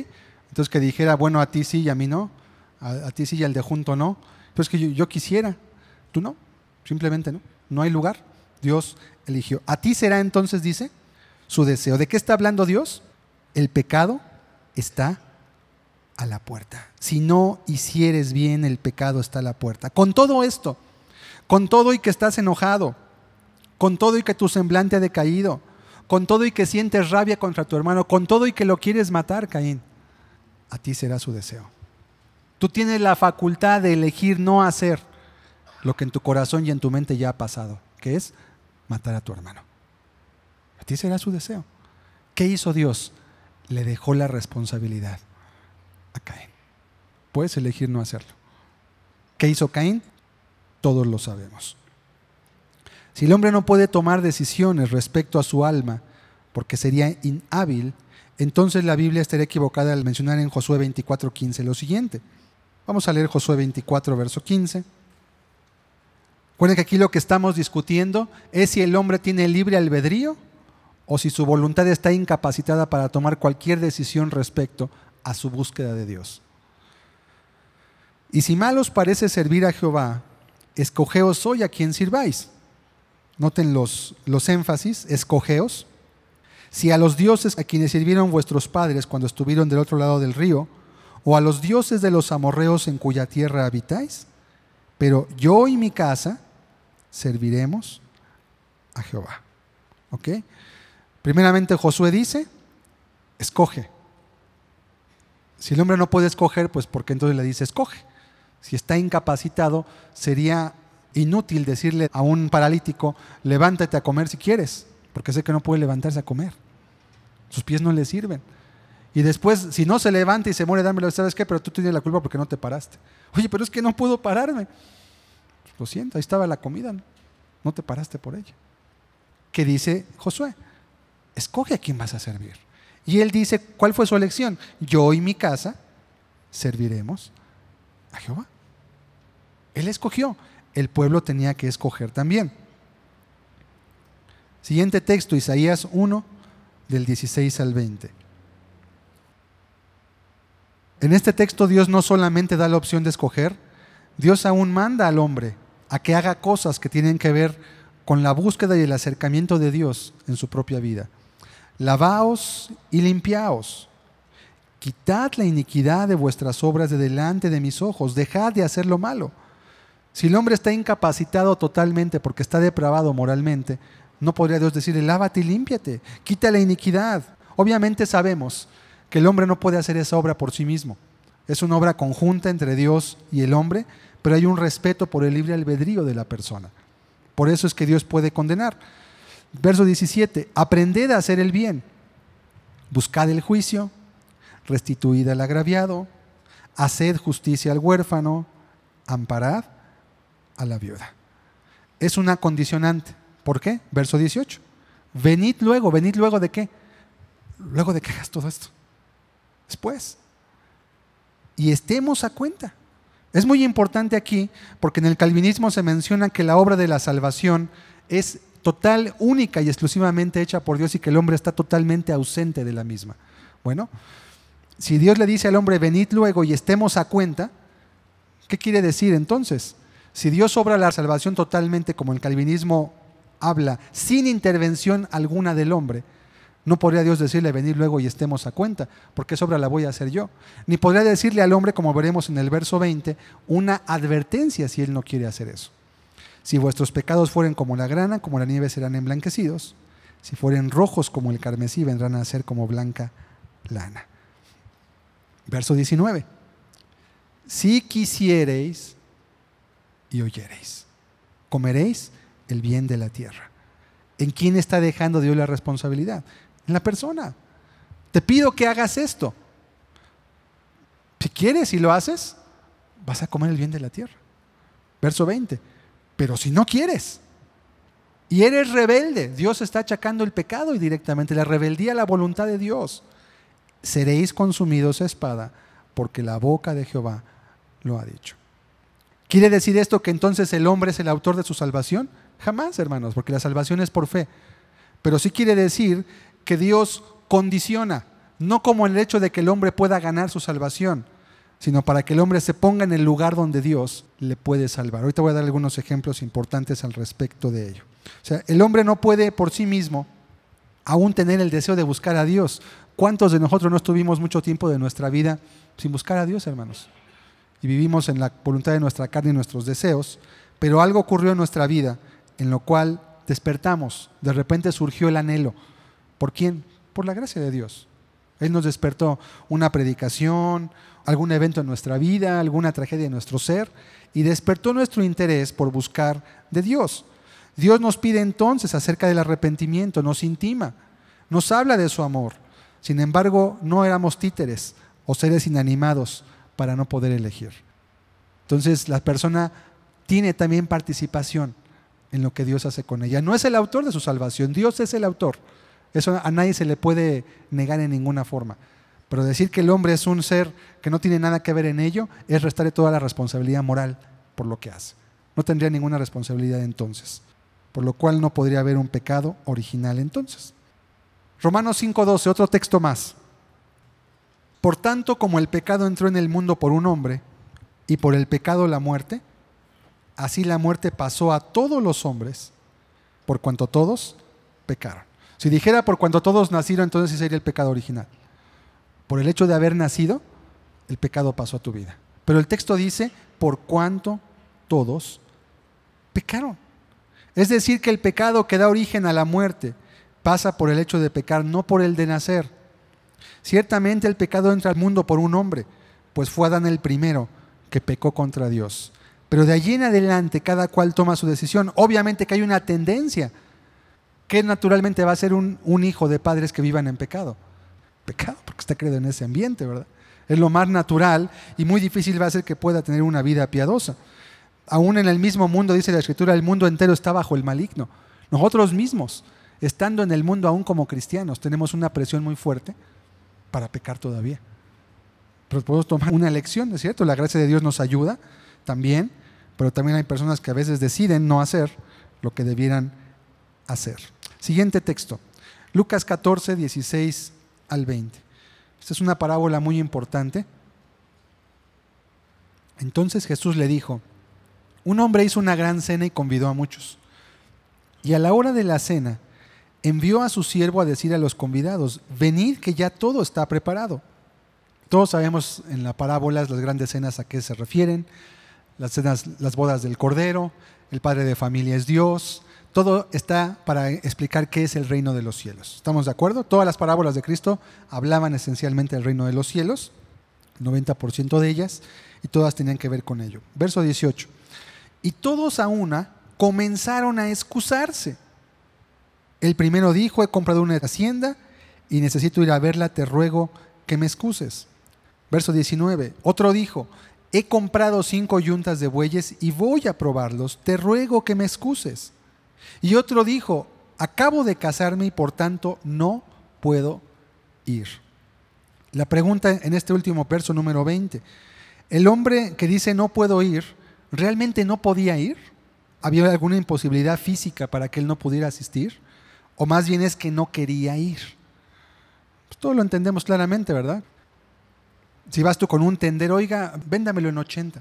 [SPEAKER 1] Entonces que dijera: bueno, a ti sí y a mí no, a ti sí y al de junto no. Pues que yo quisiera, tú no, simplemente no, no hay lugar. Dios eligió. A ti será entonces, dice, su deseo. ¿De qué está hablando Dios? El pecado está a la puerta. Si no hicieres bien, el pecado está a la puerta. Con todo esto, con todo y que estás enojado, con todo y que tu semblante ha decaído, con todo y que sientes rabia contra tu hermano, con todo y que lo quieres matar, Caín, a ti será su deseo. Tú tienes la facultad de elegir no hacer lo que en tu corazón y en tu mente ya ha pasado, que es matar a tu hermano. A ti será su deseo. ¿Qué hizo Dios? Le dejó la responsabilidad a Caín. Puedes elegir no hacerlo. ¿Qué hizo Caín? Todos lo sabemos. Si el hombre no puede tomar decisiones respecto a su alma porque sería inhábil, entonces la Biblia estaría equivocada al mencionar en Josué 24:15 lo siguiente. Vamos a leer Josué 24, verso 15. Recuerden que aquí lo que estamos discutiendo es si el hombre tiene libre albedrío o si su voluntad está incapacitada para tomar cualquier decisión respecto a su búsqueda de Dios. Y si mal os parece servir a Jehová, escogeos hoy a quien sirváis. Noten los énfasis, escogeos. Si a los dioses a quienes sirvieron vuestros padres cuando estuvieron del otro lado del río, o a los dioses de los amorreos en cuya tierra habitáis, pero yo y mi casa serviremos a Jehová. ¿Ok? Primeramente Josué dice, escoge. Si el hombre no puede escoger, pues ¿por qué entonces le dice escoge? Si está incapacitado, sería inútil decirle a un paralítico, levántate a comer si quieres, porque sé que no puede levantarse a comer. Sus pies no le sirven. Y después, si no se levanta y se muere de hambre, ¿sabes qué? Pero tú tienes la culpa porque no te paraste. Oye, pero es que no puedo pararme. Pues lo siento, ahí estaba la comida, no te paraste por ella. ¿Qué dice Josué? Escoge a quién vas a servir. Y él dice, ¿cuál fue su elección? Yo y mi casa serviremos a Jehová. Él escogió. El pueblo tenía que escoger también. Siguiente texto, Isaías 1, del 16 al 20. En este texto Dios no solamente da la opción de escoger, Dios aún manda al hombre a que haga cosas que tienen que ver con la búsqueda y el acercamiento de Dios en su propia vida. Lavaos y limpiaos. Quitad la iniquidad de vuestras obras de delante de mis ojos. Dejad de hacer lo malo. Si el hombre está incapacitado totalmente porque está depravado moralmente, no podría Dios decirle, lávate y límpiate, quita la iniquidad. Obviamente sabemos que el hombre no puede hacer esa obra por sí mismo. Es una obra conjunta entre Dios y el hombre, pero hay un respeto por el libre albedrío de la persona. Por eso es que Dios puede condenar. Verso 17, aprended a hacer el bien, buscad el juicio, restituid al agraviado, haced justicia al huérfano, amparad a la viuda. Es una condicionante. ¿Por qué? Verso 18. ¿venid luego de qué? Luego de que hagas todo esto. Después. Y estemos a cuenta. Es muy importante aquí porque en el calvinismo se menciona que la obra de la salvación es total, única y exclusivamente hecha por Dios y que el hombre está totalmente ausente de la misma. Bueno, si Dios le dice al hombre, venid luego y estemos a cuenta, ¿qué quiere decir entonces? Si Dios obra la salvación totalmente como el calvinismo habla, sin intervención alguna del hombre, no podría Dios decirle, venid luego y estemos a cuenta, porque esa obra la voy a hacer yo. Ni podría decirle al hombre, como veremos en el verso 20, una advertencia si él no quiere hacer eso. Si vuestros pecados fueren como la grana, como la nieve serán emblanquecidos. Si fueren rojos como el carmesí, vendrán a ser como blanca lana. Verso 19. Si quisiereis y oyereis, comeréis el bien de la tierra. ¿En quién está dejando Dios la responsabilidad? En la persona. Te pido que hagas esto. Si quieres y lo haces, vas a comer el bien de la tierra. Verso 20. Pero si no quieres y eres rebelde, Dios está achacando el pecado y directamente la rebeldía a la voluntad de Dios. Seréis consumidos a espada, porque la boca de Jehová lo ha dicho. ¿Quiere decir esto que entonces el hombre es el autor de su salvación? Jamás, hermanos, porque la salvación es por fe. Pero sí quiere decir que Dios condiciona, no como el hecho de que el hombre pueda ganar su salvación, sino para que el hombre se ponga en el lugar donde Dios le puede salvar. Ahorita voy a dar algunos ejemplos importantes al respecto de ello. O sea, el hombre no puede por sí mismo aún tener el deseo de buscar a Dios. ¿Cuántos de nosotros no estuvimos mucho tiempo de nuestra vida sin buscar a Dios, hermanos? Y vivimos en la voluntad de nuestra carne y nuestros deseos, pero algo ocurrió en nuestra vida en lo cual despertamos. De repente surgió el anhelo. ¿Por quién? Por la gracia de Dios. Él nos despertó una predicación, algún evento en nuestra vida, alguna tragedia en nuestro ser, y despertó nuestro interés por buscar de Dios. Dios nos pide entonces acerca del arrepentimiento, nos intima, nos habla de su amor. Sin embargo, no éramos títeres o seres inanimados para no poder elegir. Entonces, la persona tiene también participación en lo que Dios hace con ella. No es el autor de su salvación, Dios es el autor. Eso a nadie se le puede negar en ninguna forma. Pero decir que el hombre es un ser que no tiene nada que ver en ello es restarle toda la responsabilidad moral por lo que hace. No tendría ninguna responsabilidad entonces, por lo cual no podría haber un pecado original entonces. Romanos 5:12, otro texto más. Por tanto, como el pecado entró en el mundo por un hombre, y por el pecado la muerte, así la muerte pasó a todos los hombres, por cuanto todos pecaron. Si dijera por cuanto todos nacieron, entonces sí sería el pecado original. Por el hecho de haber nacido, el pecado pasó a tu vida. Pero el texto dice, por cuanto todos pecaron. Es decir, que el pecado que da origen a la muerte pasa por el hecho de pecar, no por el de nacer. Ciertamente el pecado entra al mundo por un hombre, pues fue Adán el primero que pecó contra Dios. Pero de allí en adelante cada cual toma su decisión. Obviamente que hay una tendencia, que naturalmente va a ser un hijo de padres que vivan en pecado. Pecado, porque está creado en ese ambiente, ¿verdad? Es lo más natural y muy difícil va a ser que pueda tener una vida piadosa. Aún en el mismo mundo, dice la Escritura, el mundo entero está bajo el maligno. Nosotros mismos, estando en el mundo aún como cristianos, tenemos una presión muy fuerte para pecar todavía. Pero podemos tomar una elección, ¿es cierto? La gracia de Dios nos ayuda también, pero también hay personas que a veces deciden no hacer lo que debieran hacer. Siguiente texto, Lucas 14, 16 al 20. Esta es una parábola muy importante. Entonces Jesús le dijo, un hombre hizo una gran cena y convidó a muchos. Y a la hora de la cena, envió a su siervo a decir a los convidados, venid que ya todo está preparado. Todos sabemos en la parábola las grandes cenas a qué se refieren, las cenas, las bodas del Cordero, el padre de familia es Dios. Todo está para explicar qué es el reino de los cielos. ¿Estamos de acuerdo? Todas las parábolas de Cristo hablaban esencialmente del reino de los cielos, el 90% de ellas, y todas tenían que ver con ello. Verso 18. Y todos a una comenzaron a excusarse. El primero dijo, he comprado una hacienda y necesito ir a verla, te ruego que me excuses. Verso 19. Otro dijo, he comprado 5 yuntas de bueyes y voy a probarlos, te ruego que me excuses. Y otro dijo, acabo de casarme y por tanto no puedo ir. La pregunta en este último verso, número 20. El hombre que dice no puedo ir, ¿realmente no podía ir? ¿Había alguna imposibilidad física para que él no pudiera asistir? ¿O más bien es que no quería ir? Pues todo lo entendemos claramente, ¿verdad? Si vas tú con un tendero, oiga, véndamelo en 80.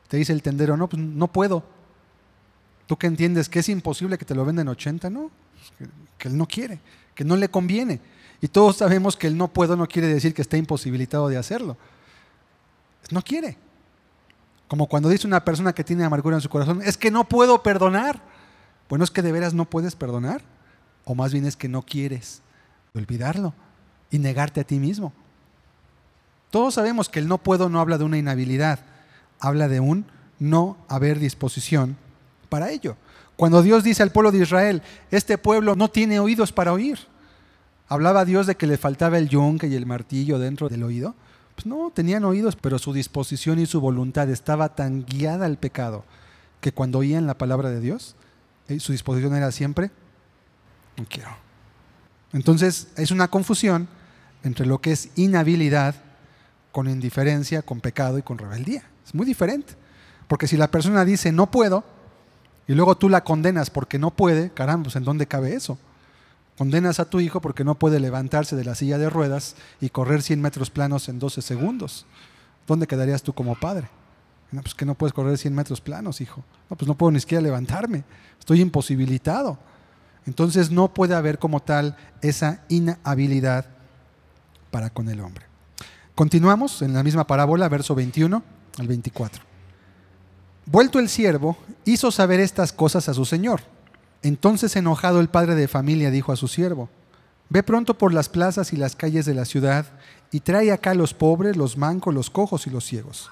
[SPEAKER 1] Te dice el tendero, no, pues no puedo. ¿Tú qué entiendes? ¿Que es imposible que te lo venda en 80? No, que él no quiere, que no le conviene. Y todos sabemos que el no puedo no quiere decir que esté imposibilitado de hacerlo. No quiere. Como cuando dice una persona que tiene amargura en su corazón, es que no puedo perdonar. Bueno, es que de veras no puedes perdonar. O más bien es que no quieres olvidarlo y negarte a ti mismo. Todos sabemos que el no puedo no habla de una inhabilidad, habla de un no haber disposición para ello. Cuando Dios dice al pueblo de Israel, este pueblo no tiene oídos para oír, ¿hablaba Dios de que le faltaba el yunque y el martillo dentro del oído? Pues no, tenían oídos, pero su disposición y su voluntad estaba tan guiada al pecado que cuando oían la palabra de Dios, su disposición era siempre, no quiero. Entonces es una confusión entre lo que es inhabilidad con indiferencia, con pecado y con rebeldía. Es muy diferente, porque si la persona dice no puedo y luego tú la condenas porque no puede, caramba, pues ¿en dónde cabe eso? Condenas a tu hijo porque no puede levantarse de la silla de ruedas y correr 100 metros planos en 12 segundos. ¿Dónde quedarías tú como padre? No, pues que no puedes correr 100 metros planos, hijo. No, pues no puedo ni siquiera levantarme. Estoy imposibilitado. Entonces no puede haber como tal esa inhabilidad para con el hombre. Continuamos en la misma parábola, verso 21 al 24. Vuelto el siervo, hizo saber estas cosas a su señor. Entonces, enojado, el padre de familia dijo a su siervo, ve pronto por las plazas y las calles de la ciudad y trae acá a los pobres, los mancos, los cojos y los ciegos.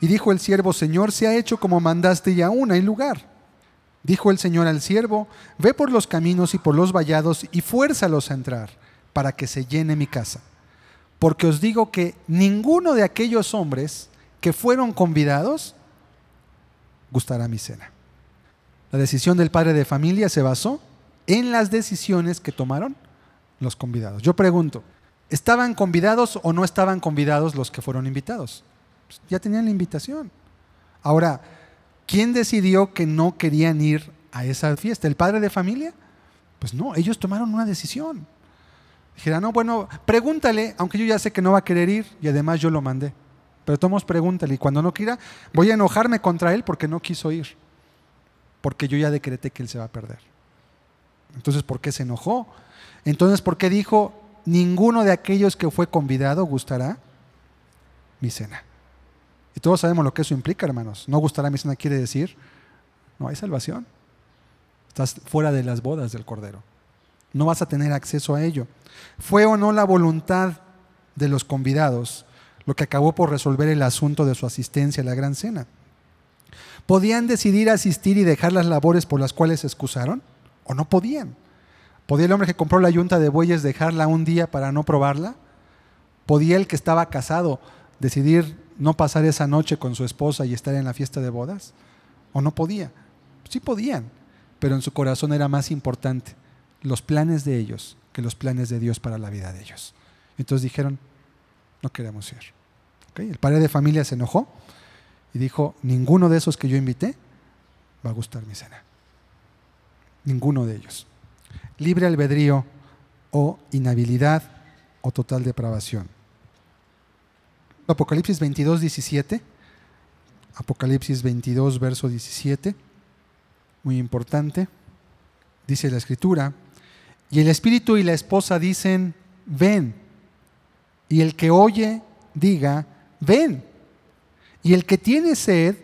[SPEAKER 1] Y dijo el siervo, Señor, se ha hecho como mandaste y aún hay lugar. Dijo el Señor al siervo, ve por los caminos y por los vallados y fuérzalos a entrar, para que se llene mi casa. Porque os digo que ninguno de aquellos hombres que fueron convidados gustará mi cena. La decisión del padre de familia se basó en las decisiones que tomaron los convidados. Yo pregunto, ¿estaban convidados o no estaban convidados los que fueron invitados? Pues ya tenían la invitación. Ahora, ¿quién decidió que no querían ir a esa fiesta? ¿El padre de familia? Pues no, ellos tomaron una decisión. Dijeron, no, bueno, pregúntale, aunque yo ya sé que no va a querer ir y además yo lo mandé. Pero tomos, pregúntale y cuando no quiera, voy a enojarme contra él porque no quiso ir. Porque yo ya decreté que él se va a perder. Entonces, ¿por qué se enojó? Entonces, ¿por qué dijo, ninguno de aquellos que fue convidado gustará mi cena? Y todos sabemos lo que eso implica, hermanos. No gustará mi cena quiere decir, no hay salvación. Estás fuera de las bodas del Cordero. No vas a tener acceso a ello. ¿Fue o no la voluntad de los convidados lo que acabó por resolver el asunto de su asistencia a la gran cena? ¿Podían decidir asistir y dejar las labores por las cuales se excusaron? ¿O no podían? ¿Podía el hombre que compró la yunta de bueyes dejarla un día para no probarla? ¿Podía el que estaba casado decidir no pasar esa noche con su esposa y estar en la fiesta de bodas? ¿O no podía? Sí podían, pero en su corazón era más importante los planes de ellos que los planes de Dios para la vida de ellos. Entonces dijeron, no queremos ir. ¿Okay? El padre de familia se enojó y dijo, ninguno de esos que yo invité va a gustar mi cena. Ninguno de ellos. Libre albedrío o inhabilidad o total depravación. Apocalipsis 22, 17. Apocalipsis 22, verso 17. Muy importante. Dice la Escritura, y el espíritu y la esposa dicen, ven. Y el que oye, diga, ven. Y el que tiene sed,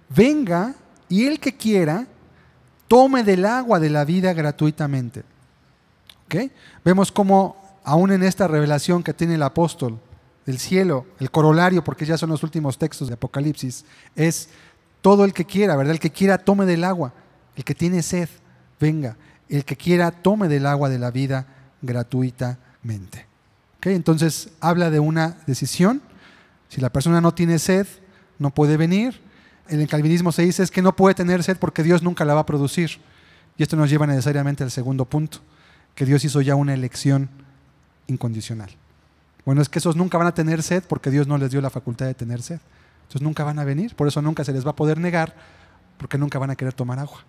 [SPEAKER 1] venga. Y el que quiera, tome del agua de la vida gratuitamente. ¿Okay? Vemos cómo aún en esta revelación que tiene el apóstol del cielo, el corolario, porque ya son los últimos textos de Apocalipsis, es todo el que quiera, ¿verdad? El que quiera tome del agua, el que tiene sed, venga, el que quiera tome del agua de la vida gratuitamente. ¿Okay? Entonces habla de una decisión. Si la persona no tiene sed, no puede venir. En el calvinismo se dice es que no puede tener sed porque Dios nunca la va a producir. Y esto nos lleva necesariamente al segundo punto, que Dios hizo ya una elección incondicional. Bueno, es que esos nunca van a tener sed porque Dios no les dio la facultad de tener sed. Entonces nunca van a venir, por eso nunca se les va a poder negar, porque nunca van a querer tomar agua.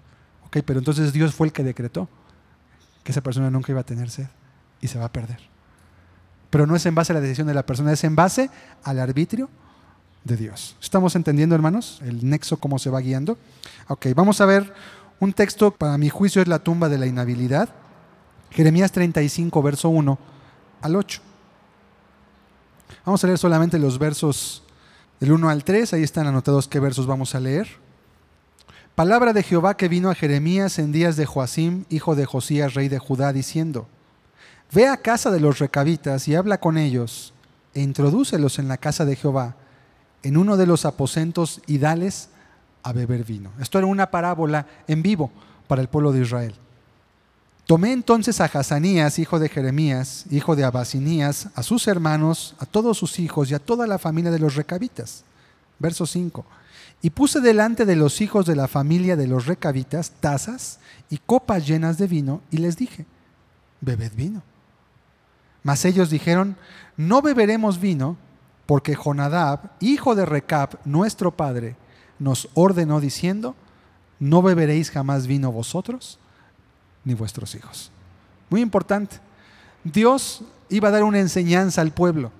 [SPEAKER 1] ¿Okay? Pero entonces Dios fue el que decretó que esa persona nunca iba a tener sed y se va a perder. Pero no es en base a la decisión de la persona, es en base al arbitrio de Dios. ¿Estamos entendiendo, hermanos, el nexo, cómo se va guiando? Ok, vamos a ver un texto, para mi juicio es la tumba de la inhabilidad. Jeremías 35, verso 1 al 8. Vamos a leer solamente los versos del 1 al 3, ahí están anotados qué versos vamos a leer. Palabra de Jehová que vino a Jeremías en días de Joacim, hijo de Josías, rey de Judá, diciendo, ve a casa de los recabitas y habla con ellos, e introdúcelos en la casa de Jehová, en uno de los aposentos, y dales a beber vino. Esto era una parábola en vivo para el pueblo de Israel. Tomé entonces a Hazanías, hijo de Jeremías, hijo de Abasinías, a sus hermanos, a todos sus hijos y a toda la familia de los recabitas. Verso 5. Y puse delante de los hijos de la familia de los recabitas tazas y copas llenas de vino, y les dije, bebed vino. Mas ellos dijeron, no beberemos vino, porque Jonadab, hijo de Recab, nuestro padre, nos ordenó diciendo, no beberéis jamás vino vosotros, ni vuestros hijos. Muy importante. Dios iba a dar una enseñanza al pueblo,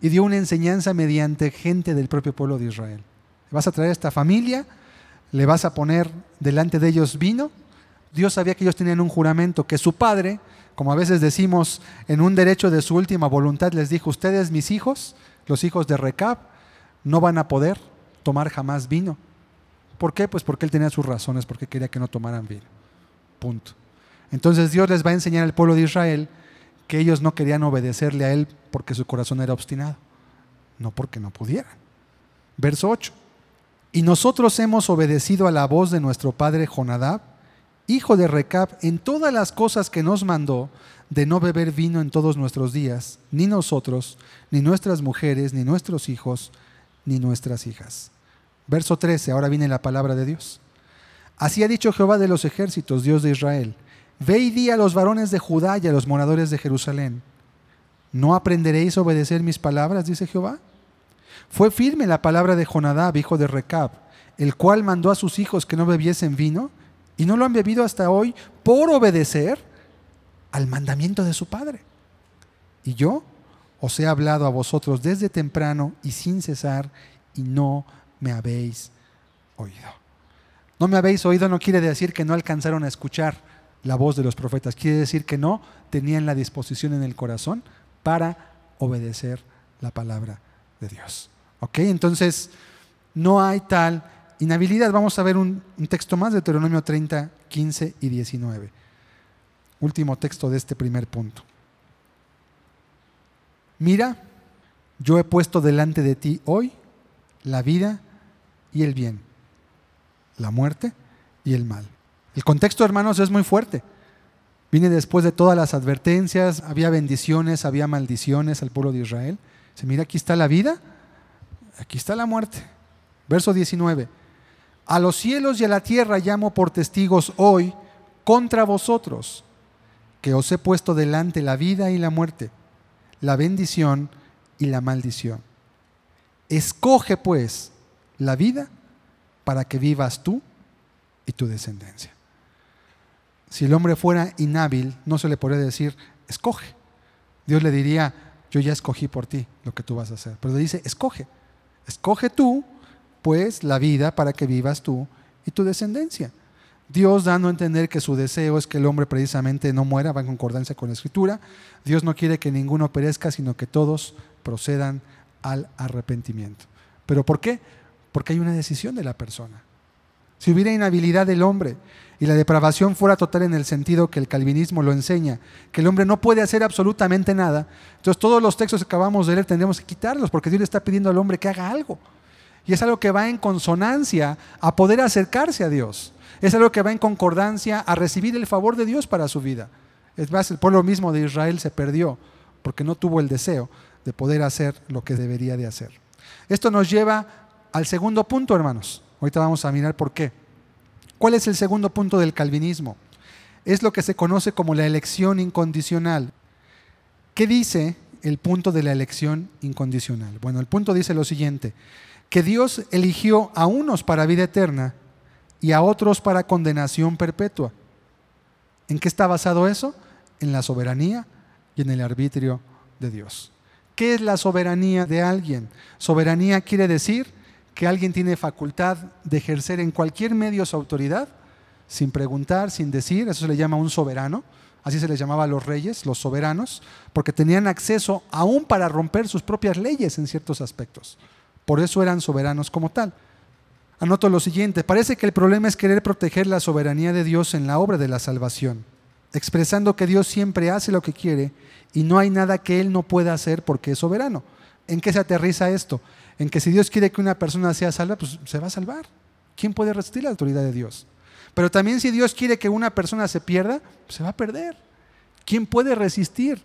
[SPEAKER 1] y dio una enseñanza mediante gente del propio pueblo de Israel. Vas a traer a esta familia, le vas a poner delante de ellos vino. Dios sabía que ellos tenían un juramento, que su padre, como a veces decimos en un derecho de su última voluntad, les dijo, ustedes mis hijos, los hijos de Recab, no van a poder tomar jamás vino. ¿Por qué? Pues porque él tenía sus razones, porque quería que no tomaran vino. Punto. Entonces Dios les va a enseñar al pueblo de Israel que ellos no querían obedecerle a él porque su corazón era obstinado, no porque no pudieran. Verso 8. Y nosotros hemos obedecido a la voz de nuestro padre Jonadab, hijo de Recab, en todas las cosas que nos mandó, de no beber vino en todos nuestros días, ni nosotros, ni nuestras mujeres, ni nuestros hijos, ni nuestras hijas. Verso 13, ahora viene la palabra de Dios. Así ha dicho Jehová de los ejércitos, Dios de Israel, ve y di a los varones de Judá y a los moradores de Jerusalén, ¿no aprenderéis a obedecer mis palabras? Dice Jehová. Fue firme la palabra de Jonadab, hijo de Recab, el cual mandó a sus hijos que no bebiesen vino, y no lo han bebido hasta hoy por obedecer al mandamiento de su padre. Y yo os he hablado a vosotros desde temprano y sin cesar, y no me habéis oído. No me habéis oído no quiere decir que no alcanzaron a escuchar la voz de los profetas. Quiere decir que no tenían la disposición en el corazón para obedecer la palabra de Dios. ¿Ok? Entonces, no hay tal inhabilidad. Vamos a ver un texto más de Deuteronomio 30, 15 y 19. Último texto de este primer punto. Mira, yo he puesto delante de ti hoy la vida y el bien, la muerte y el mal. El contexto, hermanos, es muy fuerte. Viene después de todas las advertencias, había bendiciones, había maldiciones al pueblo de Israel. Dice, mira, aquí está la vida, aquí está la muerte. Verso 19. A los cielos y a la tierra llamo por testigos hoy contra vosotros, que os he puesto delante la vida y la muerte, la bendición y la maldición. Escoge pues la vida para que vivas tú y tu descendencia. Si el hombre fuera inhábil, no se le podría decir, escoge. Dios le diría, yo ya escogí por ti lo que tú vas a hacer. Pero le dice, escoge. Escoge tú, pues, la vida para que vivas tú y tu descendencia. Dios dando a entender que su deseo es que el hombre precisamente no muera, va en concordancia con la Escritura. Dios no quiere que ninguno perezca, sino que todos procedan al arrepentimiento. ¿Pero por qué? Porque hay una decisión de la persona. Si hubiera inhabilidad del hombre y la depravación fuera total en el sentido que el calvinismo lo enseña, que el hombre no puede hacer absolutamente nada, entonces todos los textos que acabamos de leer tendremos que quitarlos, porque Dios le está pidiendo al hombre que haga algo. Y es algo que va en consonancia a poder acercarse a Dios. Es algo que va en concordancia a recibir el favor de Dios para su vida. Es más, el pueblo mismo de Israel se perdió porque no tuvo el deseo de poder hacer lo que debería de hacer. Esto nos lleva al segundo punto, hermanos. Ahorita vamos a mirar por qué. ¿Cuál es el segundo punto del calvinismo? Es lo que se conoce como la elección incondicional. ¿Qué dice el punto de la elección incondicional? Bueno, el punto dice lo siguiente, que Dios eligió a unos para vida eterna y a otros para condenación perpetua. ¿En qué está basado eso? En la soberanía y en el arbitrio de Dios. ¿Qué es la soberanía de alguien? Soberanía quiere decir que alguien tiene facultad de ejercer en cualquier medio su autoridad, sin preguntar, sin decir. Eso se le llama un soberano. Así se les llamaba a los reyes, los soberanos, porque tenían acceso aún para romper sus propias leyes en ciertos aspectos. Por eso eran soberanos como tal. Anoto lo siguiente, parece que el problema es querer proteger la soberanía de Dios en la obra de la salvación, expresando que Dios siempre hace lo que quiere y no hay nada que Él no pueda hacer porque es soberano. ¿En qué se aterriza esto? En que si Dios quiere que una persona sea salva, pues se va a salvar. ¿Quién puede resistir la autoridad de Dios? Pero también si Dios quiere que una persona se pierda, pues se va a perder. ¿Quién puede resistir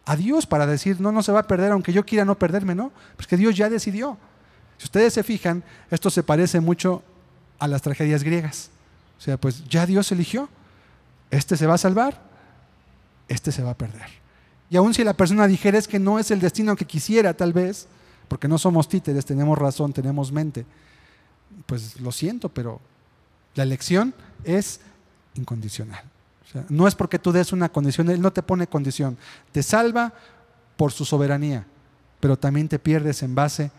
[SPEAKER 1] a Dios para decir, no se va a perder aunque yo quiera no perderme? No, pues que Dios ya decidió. Si ustedes se fijan, esto se parece mucho a las tragedias griegas. O sea, pues ya Dios eligió. Este se va a salvar, este se va a perder. Y aun si la persona dijera es que no es el destino que quisiera, tal vez, porque no somos títeres, tenemos razón, tenemos mente, pues lo siento, pero la elección es incondicional. O sea, no es porque tú des una condición, Él no te pone condición. Te salva por su soberanía, pero también te pierdes en base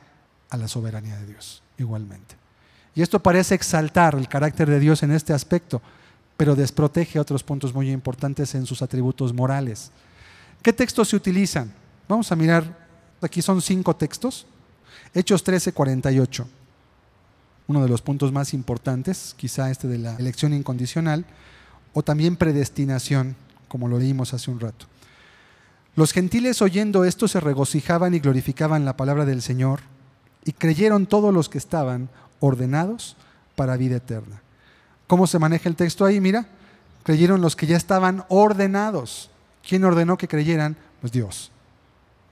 [SPEAKER 1] a la soberanía de Dios, igualmente. Y esto parece exaltar el carácter de Dios en este aspecto, pero desprotege otros puntos muy importantes en sus atributos morales. ¿Qué textos se utilizan? Vamos a mirar, aquí son 5 textos. Hechos 13:48, uno de los puntos más importantes, quizá este de la elección incondicional, o también predestinación, como lo leímos hace un rato. Los gentiles oyendo esto se regocijaban y glorificaban la palabra del Señor, y creyeron todos los que estaban ordenados para vida eterna. ¿Cómo se maneja el texto ahí? Mira, creyeron los que ya estaban ordenados. ¿Quién ordenó que creyeran? Pues Dios.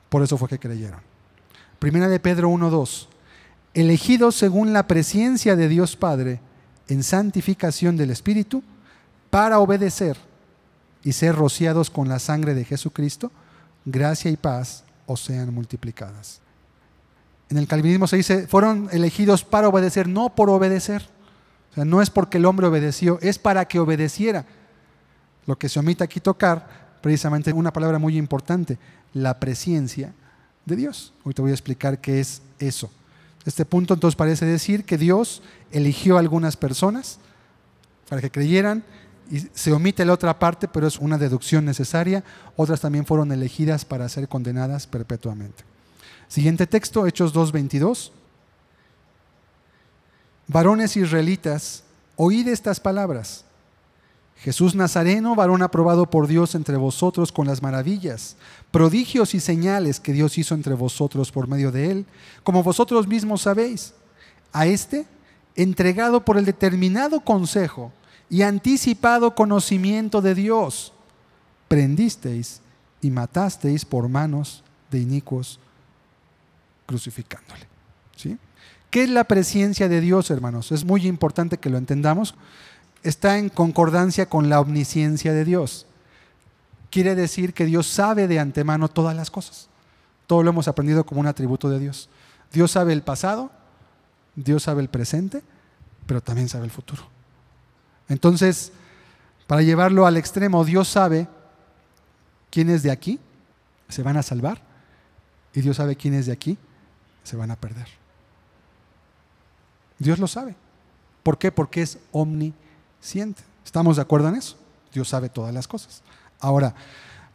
[SPEAKER 1] Por eso fue que creyeron. Primera de Pedro 1:2. Elegidos según la presciencia de Dios Padre en santificación del Espíritu para obedecer y ser rociados con la sangre de Jesucristo, gracia y paz os sean multiplicadas. En el calvinismo se dice, fueron elegidos para obedecer, no por obedecer. O sea, no es porque el hombre obedeció, es para que obedeciera. Lo que se omite aquí tocar, precisamente una palabra muy importante, la presciencia de Dios. Hoy te voy a explicar qué es eso. Este punto entonces parece decir que Dios eligió a algunas personas para que creyeran y se omite la otra parte, pero es una deducción necesaria. Otras también fueron elegidas para ser condenadas perpetuamente. Siguiente texto, Hechos 2:22. Varones israelitas, oíd estas palabras. Jesús Nazareno, varón aprobado por Dios entre vosotros con las maravillas, prodigios y señales que Dios hizo entre vosotros por medio de él, como vosotros mismos sabéis. A este, entregado por el determinado consejo y anticipado conocimiento de Dios, prendisteis y matasteis por manos de inicuos, crucificándole. ¿Sí? ¿Qué es la presencia de Dios, hermanos? Es muy importante que lo entendamos. Está en concordancia con la omnisciencia de Dios. Quiere decir que Dios sabe de antemano todas las cosas. Todo lo hemos aprendido como un atributo de Dios. Dios sabe el pasado, Dios sabe el presente, pero también sabe el futuro. Entonces, para llevarlo al extremo, Dios sabe quiénes de aquí se van a salvar y Dios sabe quiénes de aquí se van a perder. Dios lo sabe. ¿Por qué? Porque es omnisciente. ¿Estamos de acuerdo en eso? Dios sabe todas las cosas. Ahora,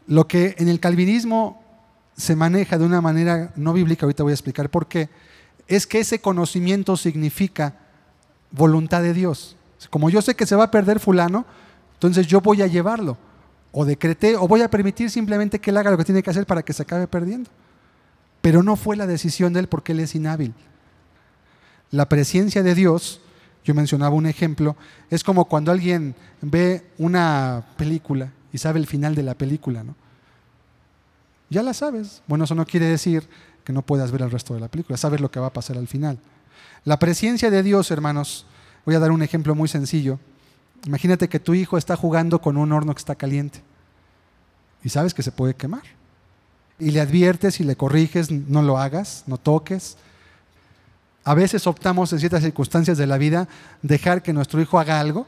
[SPEAKER 1] lo que en el calvinismo se maneja de una manera no bíblica, ahorita voy a explicar por qué, es que ese conocimiento significa voluntad de Dios. Como yo sé que se va a perder fulano, entonces yo voy a llevarlo, o decreté, o voy a permitir simplemente que él haga lo que tiene que hacer para que se acabe perdiendo. Pero no fue la decisión de él porque él es inhábil. La presencia de Dios, yo mencionaba un ejemplo, es como cuando alguien ve una película y sabe el final de la película, ¿no? Ya la sabes. Bueno, eso no quiere decir que no puedas ver el resto de la película, sabes lo que va a pasar al final. La presencia de Dios, hermanos, voy a dar un ejemplo muy sencillo. Imagínate que tu hijo está jugando con un horno que está caliente y sabes que se puede quemar. Y le adviertes y le corriges, no lo hagas, no toques. A veces optamos en ciertas circunstancias de la vida dejar que nuestro hijo haga algo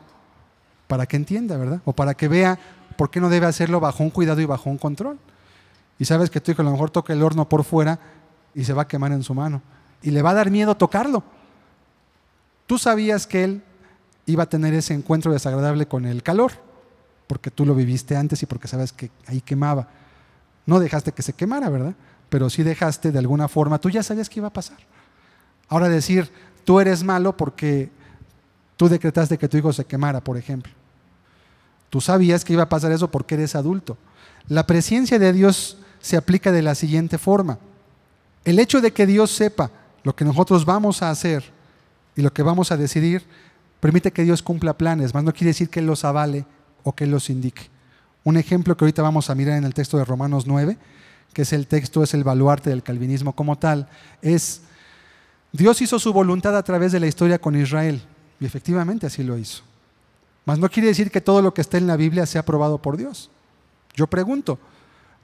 [SPEAKER 1] para que entienda, ¿verdad? O para que vea por qué no debe hacerlo bajo un cuidado y bajo un control. Y sabes que tu hijo a lo mejor toca el horno por fuera y se va a quemar en su mano. Y le va a dar miedo tocarlo. Tú sabías que él iba a tener ese encuentro desagradable con el calor, porque tú lo viviste antes y porque sabes que ahí quemaba. No dejaste que se quemara, ¿verdad? Pero sí dejaste de alguna forma, tú ya sabías que iba a pasar. Ahora decir, tú eres malo porque tú decretaste que tu hijo se quemara, por ejemplo. Tú sabías que iba a pasar eso porque eres adulto. La presencia de Dios se aplica de la siguiente forma. El hecho de que Dios sepa lo que nosotros vamos a hacer y lo que vamos a decidir, permite que Dios cumpla planes, mas no quiere decir que Él los avale o que Él los indique. Un ejemplo que ahorita vamos a mirar en el texto de Romanos 9, que es el texto, es el baluarte del calvinismo como tal, es Dios hizo su voluntad a través de la historia con Israel, y efectivamente así lo hizo. Mas no quiere decir que todo lo que está en la Biblia sea aprobado por Dios. Yo pregunto,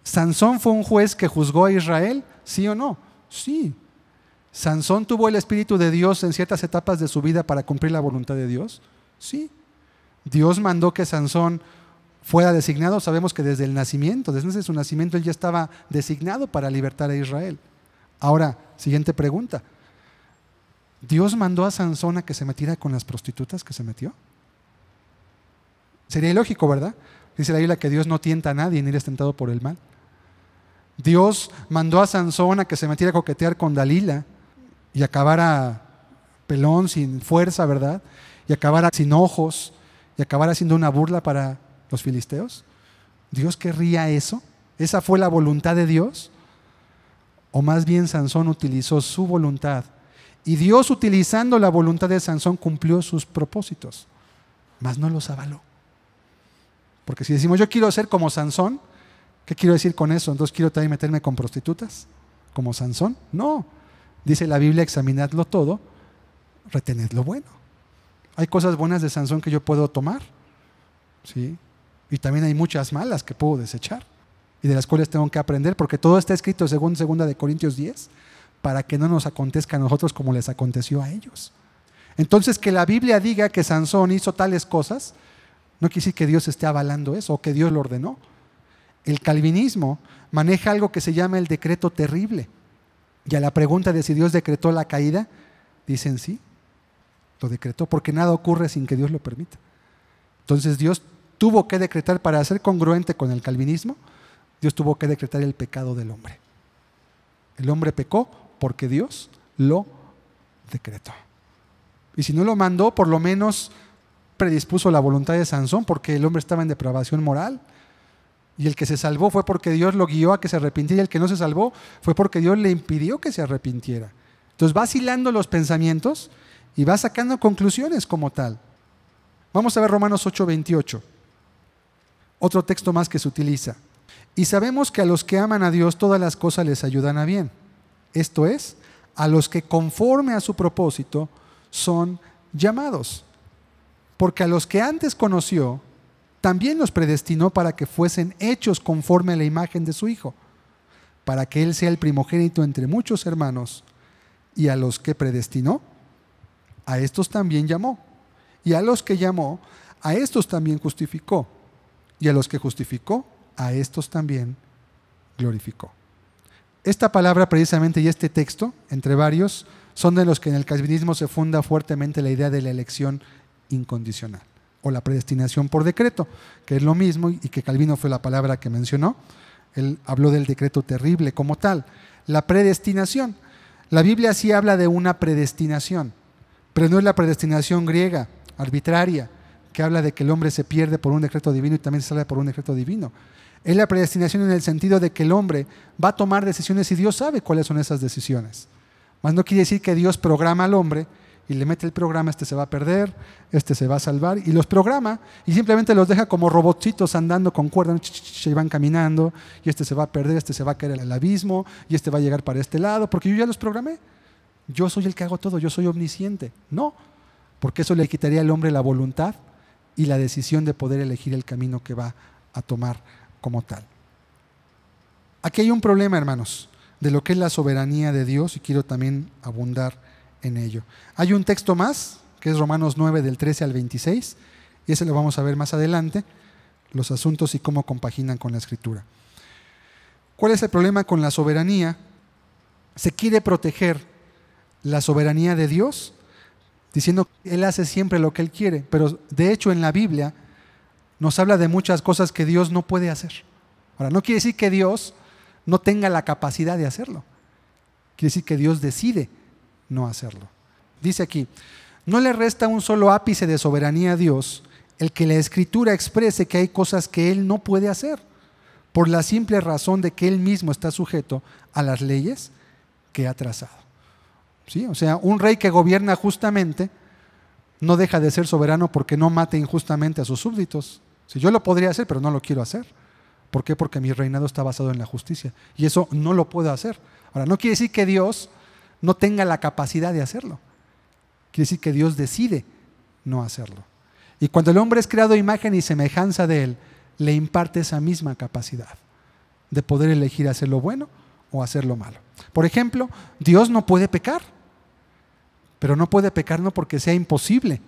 [SPEAKER 1] ¿Sansón fue un juez que juzgó a Israel? ¿Sí o no? Sí. ¿Sansón tuvo el Espíritu de Dios en ciertas etapas de su vida para cumplir la voluntad de Dios? Sí. Dios mandó que Sansón fuera designado, sabemos que desde el nacimiento, desde su nacimiento él ya estaba designado para libertar a Israel. Ahora, siguiente pregunta. ¿Dios mandó a Sansón a que se metiera con las prostitutas que se metió? Sería ilógico, ¿verdad? Dice la Biblia que Dios no tienta a nadie ni es tentado por el mal. Dios mandó a Sansón a que se metiera a coquetear con Dalila y acabara pelón, sin fuerza, ¿verdad? Y acabara sin ojos y acabara siendo una burla para los filisteos. ¿Dios querría eso? ¿Esa fue la voluntad de Dios? ¿O más bien Sansón utilizó su voluntad? Y Dios, utilizando la voluntad de Sansón, cumplió sus propósitos, mas no los avaló. Porque si decimos, yo quiero ser como Sansón, ¿qué quiero decir con eso? Entonces, ¿quiero también meterme con prostitutas como Sansón? No. Dice la Biblia, examinadlo todo, retened lo bueno. Hay cosas buenas de Sansón que yo puedo tomar, ¿sí? Y también hay muchas malas que puedo desechar y de las cuales tengo que aprender, porque todo está escrito según 2 de Corintios 10, para que no nos acontezca a nosotros como les aconteció a ellos. Entonces, que la Biblia diga que Sansón hizo tales cosas, no quiere decir que Dios esté avalando eso o que Dios lo ordenó. El calvinismo maneja algo que se llama el decreto terrible. Y a la pregunta de si Dios decretó la caída, dicen sí, lo decretó, porque nada ocurre sin que Dios lo permita. Entonces Dios tuvo que decretar, para ser congruente con el calvinismo, Dios tuvo que decretar el pecado del hombre. El hombre pecó porque Dios lo decretó. Y si no lo mandó, por lo menos predispuso la voluntad de Sansón, porque el hombre estaba en depravación moral. Y el que se salvó fue porque Dios lo guió a que se arrepintiera, y el que no se salvó fue porque Dios le impidió que se arrepintiera. Entonces va hilando los pensamientos y va sacando conclusiones como tal. Vamos a ver Romanos 8:28. Otro texto más que se utiliza. Y sabemos que a los que aman a Dios todas las cosas les ayudan a bien. Esto es, a los que conforme a su propósito son llamados. Porque a los que antes conoció, también los predestinó para que fuesen hechos conforme a la imagen de su Hijo, para que Él sea el primogénito entre muchos hermanos. Y a los que predestinó, a estos también llamó. Y a los que llamó, a estos también justificó. Y a los que justificó, a estos también glorificó. Esta palabra precisamente y este texto, entre varios, son de los que en el calvinismo se funda fuertemente la idea de la elección incondicional o la predestinación por decreto, que es lo mismo y que Calvino fue la palabra que mencionó. Él habló del decreto terrible como tal. La predestinación. La Biblia sí habla de una predestinación, pero no es la predestinación griega, arbitraria, que habla de que el hombre se pierde por un decreto divino y también se salva por un decreto divino. Es la predestinación en el sentido de que el hombre va a tomar decisiones y Dios sabe cuáles son esas decisiones. Mas no quiere decir que Dios programa al hombre y le mete el programa, este se va a perder, este se va a salvar, y los programa y simplemente los deja como robotcitos andando con cuerdas y van caminando, y este se va a perder, este se va a caer al abismo, y este va a llegar para este lado, porque yo ya los programé. Yo soy el que hago todo, yo soy omnisciente. No, porque eso le quitaría al hombre la voluntad y la decisión de poder elegir el camino que va a tomar como tal. Aquí hay un problema, hermanos, de lo que es la soberanía de Dios, y quiero también abundar en ello. Hay un texto más, que es Romanos 9 del 13 al 26, y ese lo vamos a ver más adelante, los asuntos y cómo compaginan con la Escritura. ¿Cuál es el problema con la soberanía? Se quiere proteger la soberanía de Dios diciendo que Él hace siempre lo que Él quiere, pero de hecho en la Biblia nos habla de muchas cosas que Dios no puede hacer. Ahora, no quiere decir que Dios no tenga la capacidad de hacerlo, quiere decir que Dios decide no hacerlo. Dice aquí, no le resta un solo ápice de soberanía a Dios el que la Escritura exprese que hay cosas que Él no puede hacer, por la simple razón de que Él mismo está sujeto a las leyes que ha trazado. ¿Sí? O sea, un rey que gobierna justamente no deja de ser soberano porque no mate injustamente a sus súbditos. Si yo lo podría hacer, pero no lo quiero hacer. ¿Por qué? Porque mi reinado está basado en la justicia, y eso no lo puedo hacer. Ahora, no quiere decir que Dios no tenga la capacidad de hacerlo. Quiere decir que Dios decide no hacerlo. Y cuando el hombre es creado a imagen y semejanza de Él, le imparte esa misma capacidad de poder elegir hacer lo bueno o hacer lo malo. Por ejemplo, Dios no puede pecar, pero no puede pecar no porque sea imposible,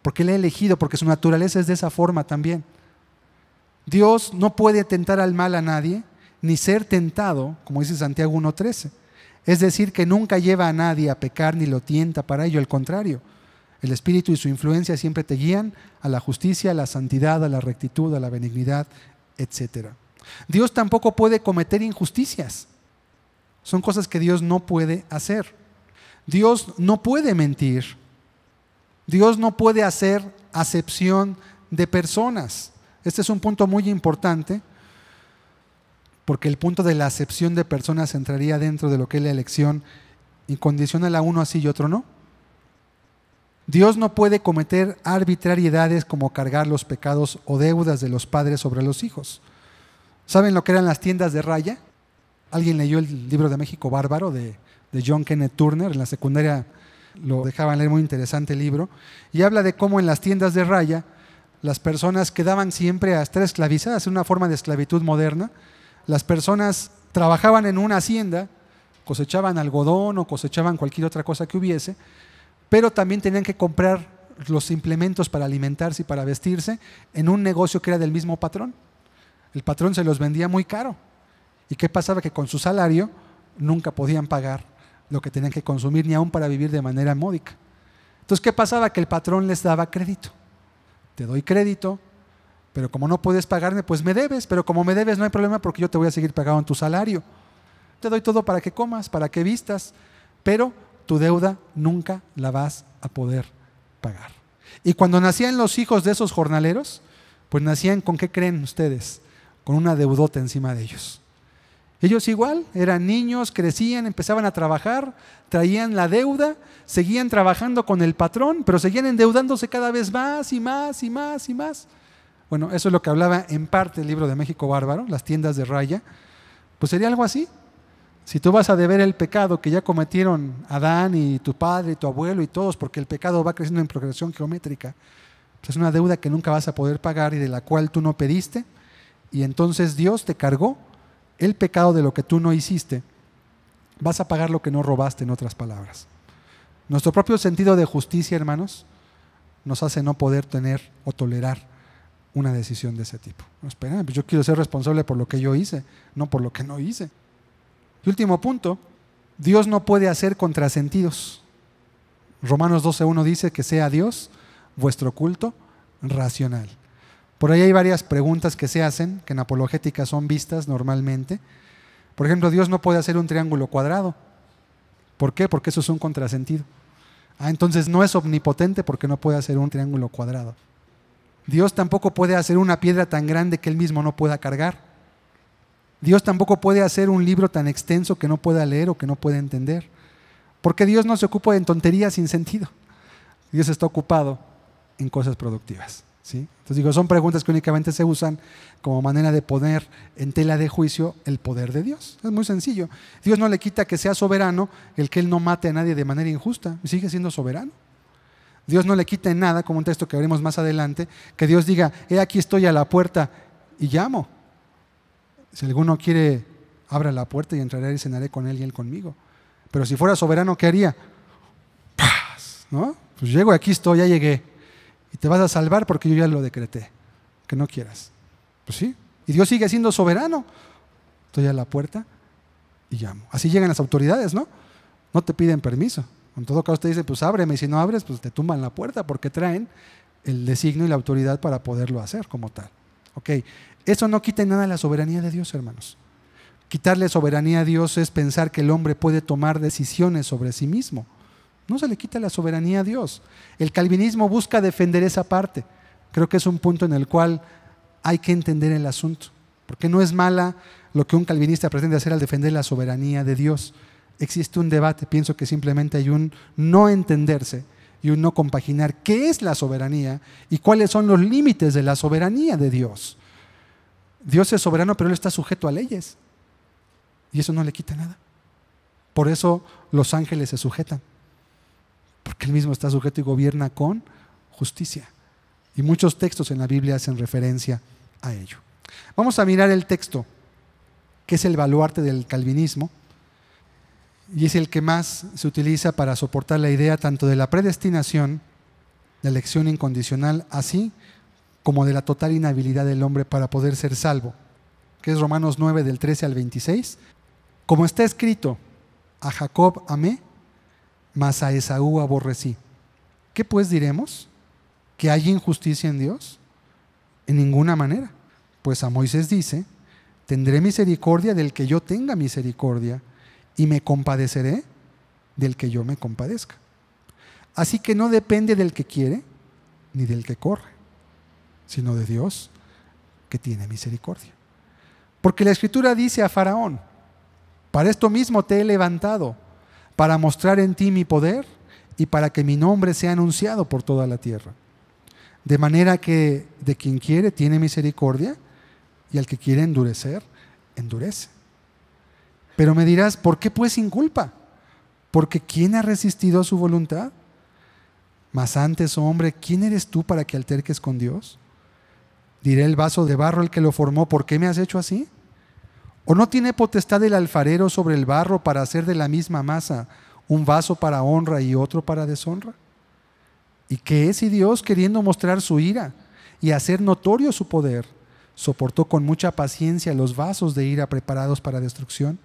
[SPEAKER 1] porque Él ha elegido, porque su naturaleza es de esa forma también. Dios no puede tentar al mal a nadie, ni ser tentado, como dice Santiago 1:13. Es decir, que nunca lleva a nadie a pecar ni lo tienta para ello, al contrario. El Espíritu y su influencia siempre te guían a la justicia, a la santidad, a la rectitud, a la benignidad, etc. Dios tampoco puede cometer injusticias. Son cosas que Dios no puede hacer. Dios no puede mentir. Dios no puede hacer acepción de personas. Este es un punto muy importante, porque el punto de la acepción de personas entraría dentro de lo que es la elección incondicional, a uno así y otro no. Dios no puede cometer arbitrariedades como cargar los pecados o deudas de los padres sobre los hijos. ¿Saben lo que eran las tiendas de raya? ¿Alguien leyó el libro de México Bárbaro de John Kenneth Turner? En la secundaria lo dejaban leer, muy interesante el libro, y habla de cómo en las tiendas de raya las personas quedaban siempre a estar esclavizadas, en una forma de esclavitud moderna. Las personas trabajaban en una hacienda, cosechaban algodón o cosechaban cualquier otra cosa que hubiese, pero también tenían que comprar los implementos para alimentarse y para vestirse en un negocio que era del mismo patrón. El patrón se los vendía muy caro. ¿Y qué pasaba? Que con su salario nunca podían pagar lo que tenían que consumir, ni aún para vivir de manera módica. Entonces, ¿qué pasaba? Que el patrón les daba crédito. Te doy crédito, Pero como no puedes pagarme, pues me debes. Pero como me debes, no hay problema porque yo te voy a seguir pagando en tu salario. Te doy todo para que comas, para que vistas, pero tu deuda nunca la vas a poder pagar. Y cuando nacían los hijos de esos jornaleros, pues nacían ¿con qué creen ustedes? Con una deudota encima de ellos. Ellos igual, eran niños, crecían, empezaban a trabajar, traían la deuda, seguían trabajando con el patrón, pero seguían endeudándose cada vez más y más y más y más. Bueno, eso es lo que hablaba en parte el libro de México Bárbaro, las tiendas de raya. Pues sería algo así. Si tú vas a deber el pecado que ya cometieron Adán y tu padre y tu abuelo y todos, porque el pecado va creciendo en progresión geométrica, pues es una deuda que nunca vas a poder pagar y de la cual tú no pediste, y entonces Dios te cargó el pecado de lo que tú no hiciste. Vas a pagar lo que no robaste, en otras palabras. Nuestro propio sentido de justicia, hermanos, nos hace no poder tener o tolerar una decisión de ese tipo. No, espera, pues yo quiero ser responsable por lo que yo hice, no por lo que no hice. Y último punto, Dios no puede hacer contrasentidos. Romanos 12:1 dice que sea Dios vuestro culto racional. Por ahí hay varias preguntas que se hacen, que en apologética son vistas normalmente. Por ejemplo, Dios no puede hacer un triángulo cuadrado. ¿Por qué? Porque eso es un contrasentido. Entonces no es omnipotente porque no puede hacer un triángulo cuadrado. Dios tampoco puede hacer una piedra tan grande que Él mismo no pueda cargar. Dios tampoco puede hacer un libro tan extenso que no pueda leer o que no pueda entender. Porque Dios no se ocupa en tonterías sin sentido. Dios está ocupado en cosas productivas. ¿Sí? Entonces digo, son preguntas que únicamente se usan como manera de poner en tela de juicio el poder de Dios. Es muy sencillo. Dios no le quita que sea soberano el que Él no mate a nadie de manera injusta. Sigue siendo soberano. Dios no le quita en nada, como un texto que veremos más adelante, que Dios diga, aquí estoy a la puerta y llamo. Si alguno quiere, abra la puerta y entraré y cenaré con él y él conmigo. Pero si fuera soberano, ¿qué haría? ¡Paz! ¿No? Pues llego, aquí estoy, ya llegué. Y te vas a salvar porque yo ya lo decreté, que no quieras. Pues sí. Y Dios sigue siendo soberano. Estoy a la puerta y llamo. Así llegan las autoridades, ¿no? No te piden permiso. En todo caso te dicen, pues ábreme. Y si no abres, pues te tumban la puerta porque traen el designio y la autoridad para poderlo hacer como tal. Ok. Eso no quita nada la soberanía de Dios, hermanos. Quitarle soberanía a Dios es pensar que el hombre puede tomar decisiones sobre sí mismo. No se le quita la soberanía a Dios. El calvinismo busca defender esa parte. Creo que es un punto en el cual hay que entender el asunto. Porque no es mala lo que un calvinista pretende hacer al defender la soberanía de Dios. Existe un debate, pienso que simplemente hay un no entenderse y un no compaginar qué es la soberanía y cuáles son los límites de la soberanía de Dios. Dios es soberano, pero Él está sujeto a leyes. Y eso no le quita nada. Por eso los ángeles se sujetan. Porque Él mismo está sujeto y gobierna con justicia. Y muchos textos en la Biblia hacen referencia a ello. Vamos a mirar el texto, que es el baluarte del calvinismo, y es el que más se utiliza para soportar la idea tanto de la predestinación, la elección incondicional, así como de la total inhabilidad del hombre para poder ser salvo, que es Romanos 9 del 13 al 26. Como está escrito, a Jacob amé, mas a Esaú aborrecí. ¿Qué pues diremos? ¿Que hay injusticia en Dios? En ninguna manera. Pues a Moisés dice, tendré misericordia del que yo tenga misericordia y me compadeceré del que yo me compadezca. Así que no depende del que quiere ni del que corre, sino de Dios que tiene misericordia. Porque la Escritura dice a Faraón, para esto mismo te he levantado, para mostrar en ti mi poder y para que mi nombre sea anunciado por toda la tierra. De manera que de quien quiere tiene misericordia y al que quiere endurecer, endurece. Pero me dirás, ¿por qué pues sin culpa? Porque ¿quién ha resistido a su voluntad? Mas antes, oh hombre, ¿quién eres tú para que alterques con Dios? Diré el vaso de barro el que lo formó, ¿por qué me has hecho así? ¿O no tiene potestad el alfarero sobre el barro para hacer de la misma masa un vaso para honra y otro para deshonra? ¿Y qué es si Dios, queriendo mostrar su ira y hacer notorio su poder, soportó con mucha paciencia los vasos de ira preparados para destrucción?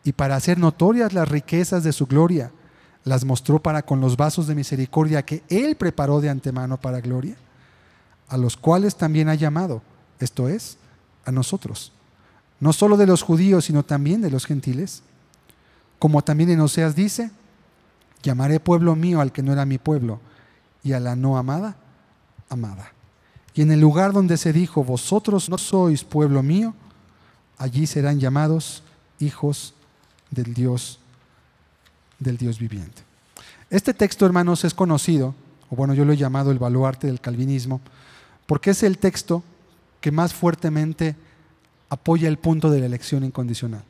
[SPEAKER 1] Y para hacer notorias las riquezas de su gloria, las mostró para con los vasos de misericordia que Él preparó de antemano para gloria. a los cuales también ha llamado, esto es, a nosotros, no solo de los judíos, sino también de los gentiles. Como también en Oseas dice, llamaré pueblo mío al que no era mi pueblo, y a la no amada, amada. Y en el lugar donde se dijo, vosotros no sois pueblo mío, allí serán llamados hijos del Dios viviente. Este texto, hermanos, es conocido, o bueno, yo lo he llamado el baluarte del calvinismo, porque es el texto que más fuertemente apoya el punto de la elección incondicional.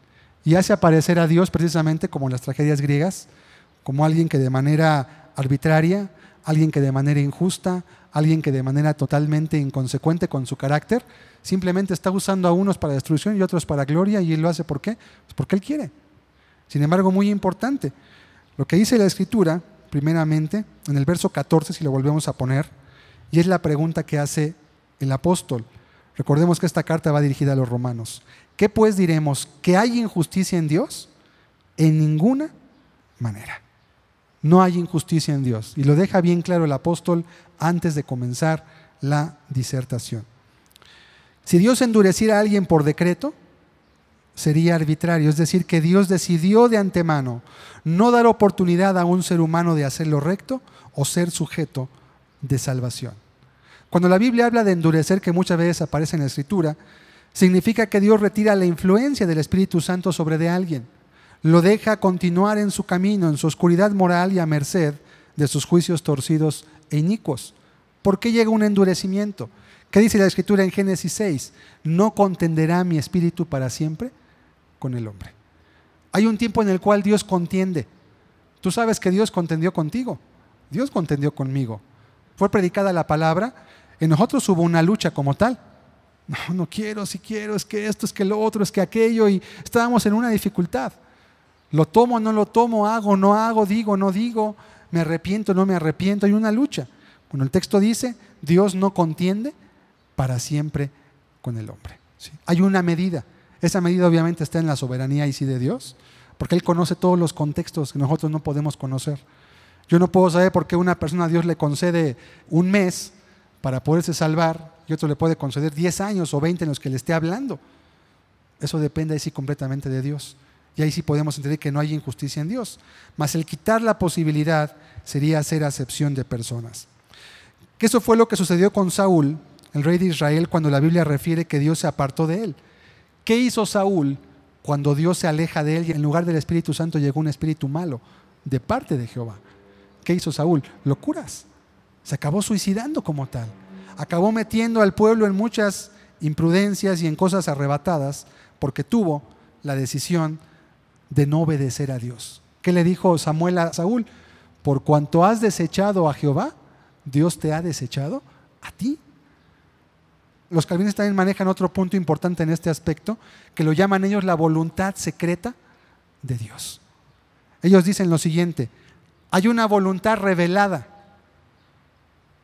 [SPEAKER 1] Y hace aparecer a Dios precisamente como en las tragedias griegas, como alguien que de manera arbitraria, alguien que de manera injusta, alguien que de manera totalmente inconsecuente con su carácter, simplemente está usando a unos para destrucción y otros para gloria, y Él lo hace ¿por qué? Pues porque Él quiere. Sin embargo, muy importante, lo que dice la Escritura, primeramente, en el verso 14, si lo volvemos a poner, y es la pregunta que hace el apóstol. Recordemos que esta carta va dirigida a los romanos. ¿Qué pues diremos? ¿Que hay injusticia en Dios? En ninguna manera. No hay injusticia en Dios. Y lo deja bien claro el apóstol antes de comenzar la disertación. Si Dios endureciera a alguien por decreto, sería arbitrario. Es decir, que Dios decidió de antemano no dar oportunidad a un ser humano de hacer lo recto o ser sujeto de salvación. Cuando la Biblia habla de endurecer, que muchas veces aparece en la Escritura, significa que Dios retira la influencia del Espíritu Santo sobre de alguien. Lo deja continuar en su camino, en su oscuridad moral y a merced de sus juicios torcidos e inicuos. ¿Por qué llega un endurecimiento? ¿Qué dice la Escritura en Génesis 6? ¿No contenderá mi espíritu para siempre con el hombre? Hay un tiempo en el cual Dios contiende. Tú sabes que Dios contendió contigo. Dios contendió conmigo. Fue predicada la palabra. En nosotros hubo una lucha como tal. No quiero, si quiero, es que esto, es que lo otro, es que aquello. Y estábamos en una dificultad. Lo tomo, no lo tomo, hago, no hago, digo, no digo, me arrepiento, no me arrepiento. Hay una lucha. Bueno, el texto dice, Dios no contiende para siempre con el hombre. ¿Sí? Hay una medida. Esa medida obviamente está en la soberanía y sí de Dios, porque Él conoce todos los contextos que nosotros no podemos conocer. Yo no puedo saber por qué una persona a Dios le concede un mes para poderse salvar y otro le puede conceder 10 años o 20 en los que le esté hablando. Eso depende ahí sí completamente de Dios. Y ahí sí podemos entender que no hay injusticia en Dios. Mas el quitar la posibilidad sería hacer acepción de personas. Que eso fue lo que sucedió con Saúl, el rey de Israel, cuando la Biblia refiere que Dios se apartó de él. ¿Qué hizo Saúl cuando Dios se aleja de él y en lugar del Espíritu Santo llegó un espíritu malo de parte de Jehová? ¿Qué hizo Saúl? Locuras. Se acabó suicidando como tal. Acabó metiendo al pueblo en muchas imprudencias y en cosas arrebatadas porque tuvo la decisión de no obedecer a Dios. ¿Qué le dijo Samuel a Saúl? Por cuanto has desechado a Jehová, Dios te ha desechado a ti. Los calvinistas también manejan otro punto importante en este aspecto, que lo llaman ellos la voluntad secreta de Dios. Ellos dicen lo siguiente: hay una voluntad revelada,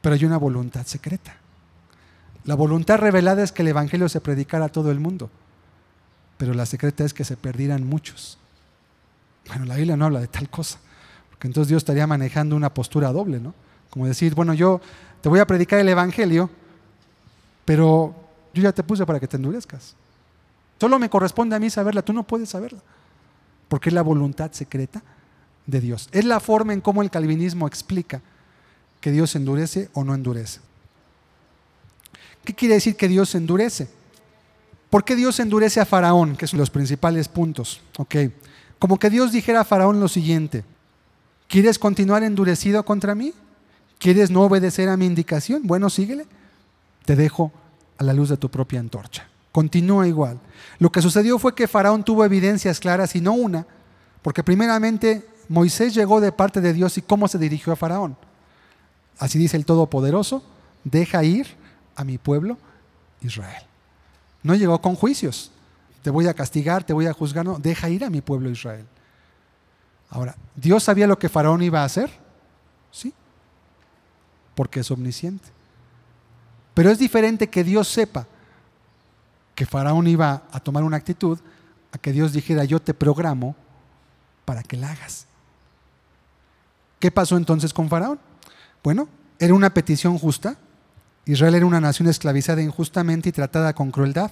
[SPEAKER 1] pero hay una voluntad secreta. La voluntad revelada es que el evangelio se predicara a todo el mundo, pero la secreta es que se perdieran muchos. Bueno, la Biblia no habla de tal cosa, porque entonces Dios estaría manejando una postura doble, ¿no? Como decir, bueno, yo te voy a predicar el evangelio, pero yo ya te puse para que te endurezcas. Solo me corresponde a mí saberla, tú no puedes saberla, porque es la voluntad secreta de Dios. Es la forma en cómo el calvinismo explica que Dios endurece o no endurece. ¿Qué quiere decir que Dios endurece? ¿Por qué Dios endurece a Faraón? Que son los principales puntos. Como que Dios dijera a Faraón lo siguiente: ¿quieres continuar endurecido contra mí? ¿Quieres no obedecer a mi indicación? Bueno, síguele. Te dejo a la luz de tu propia antorcha. Continúa igual. Lo que sucedió fue que Faraón tuvo evidencias claras y no una, porque primeramente Moisés llegó de parte de Dios. ¿Y cómo se dirigió a Faraón? Así dice el Todopoderoso: deja ir a mi pueblo Israel. No llegó con juicios. Te voy a castigar, te voy a juzgar. No, deja ir a mi pueblo Israel. Ahora, ¿Dios sabía lo que Faraón iba a hacer? Sí, porque es omnisciente. Pero es diferente que Dios sepa que Faraón iba a tomar una actitud a que Dios dijera: yo te programo para que la hagas. ¿Qué pasó entonces con Faraón? Bueno, era una petición justa, Israel era una nación esclavizada injustamente y tratada con crueldad.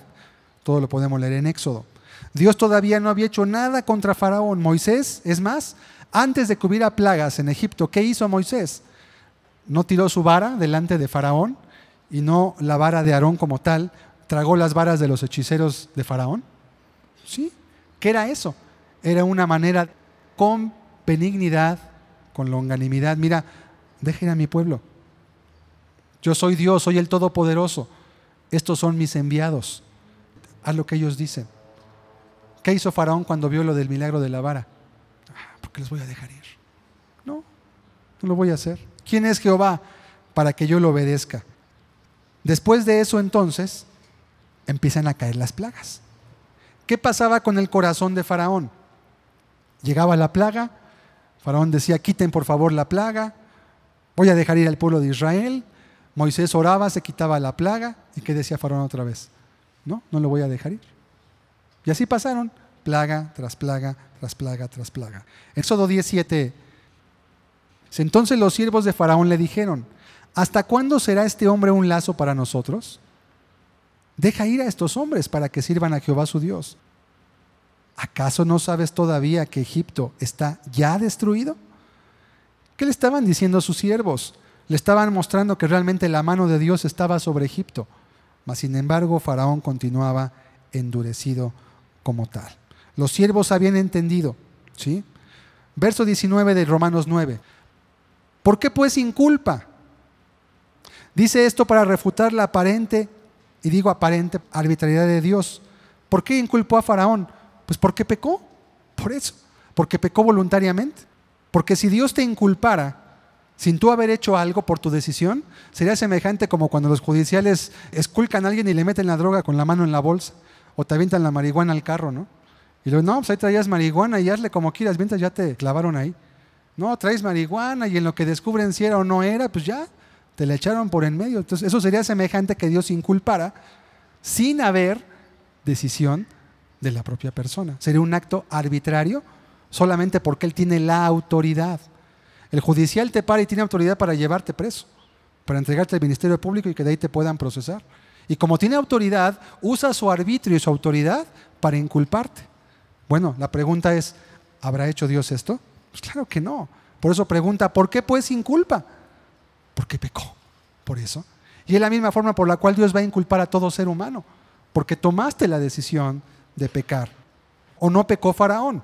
[SPEAKER 1] Todo lo podemos leer en Éxodo. Dios todavía no había hecho nada contra Faraón. Moisés, es más, antes de que hubiera plagas en Egipto, ¿qué hizo Moisés? No tiró su vara delante de Faraón y no la vara de Aarón como tal, tragó las varas de los hechiceros de Faraón. ¿Sí? ¿Qué era eso? Era una manera con benignidad, con longanimidad. Mira, dejen a mi pueblo. Yo soy Dios, soy el Todopoderoso. Estos son mis enviados. Haz lo que ellos dicen. ¿Qué hizo Faraón cuando vio lo del milagro de la vara? ¿Por qué les voy a dejar ir? No lo voy a hacer. ¿Quién es Jehová para que yo lo obedezca? Después de eso, entonces, empiezan a caer las plagas. ¿Qué pasaba con el corazón de Faraón? Llegaba la plaga, Faraón decía, quiten por favor la plaga, voy a dejar ir al pueblo de Israel. Moisés oraba, se quitaba la plaga. ¿Y qué decía Faraón otra vez? No lo voy a dejar ir. Y así pasaron, plaga tras plaga, tras plaga, tras plaga. Éxodo 17. Entonces los siervos de Faraón le dijeron, ¿hasta cuándo será este hombre un lazo para nosotros? Deja ir a estos hombres para que sirvan a Jehová su Dios. ¿Acaso no sabes todavía que Egipto está ya destruido? ¿Qué le estaban diciendo a sus siervos? Le estaban mostrando que realmente la mano de Dios estaba sobre Egipto. Mas sin embargo, Faraón continuaba endurecido como tal. Los siervos habían entendido, ¿sí? Verso 19 de Romanos 9. ¿Por qué pues inculpa? Dice esto para refutar la aparente, y digo aparente, arbitrariedad de Dios. ¿Por qué inculpó a Faraón? Pues porque pecó, por eso, porque pecó voluntariamente. Porque si Dios te inculpara sin tú haber hecho algo por tu decisión, sería semejante como cuando los judiciales esculcan a alguien y le meten la droga con la mano en la bolsa, o te avientan la marihuana al carro, ¿no? Y luego, no, pues ahí traías marihuana y hazle como quieras, mientras ya te clavaron ahí. No, traes marihuana y en lo que descubren si era o no era, pues ya te la echaron por en medio. Entonces eso sería semejante que Dios inculpara sin haber decisión de la propia persona. Sería un acto arbitrario solamente porque Él tiene la autoridad. El judicial te para y tiene autoridad para llevarte preso, para entregarte al Ministerio Público y que de ahí te puedan procesar. Y como tiene autoridad, usa su arbitrio y su autoridad para inculparte. Bueno, la pregunta es, ¿habrá hecho Dios esto? Pues claro que no. Por eso pregunta, ¿por qué pues inculpa? Porque pecó, por eso. Y es la misma forma por la cual Dios va a inculpar a todo ser humano, porque tomaste la decisión de pecar. ¿O no pecó Faraón?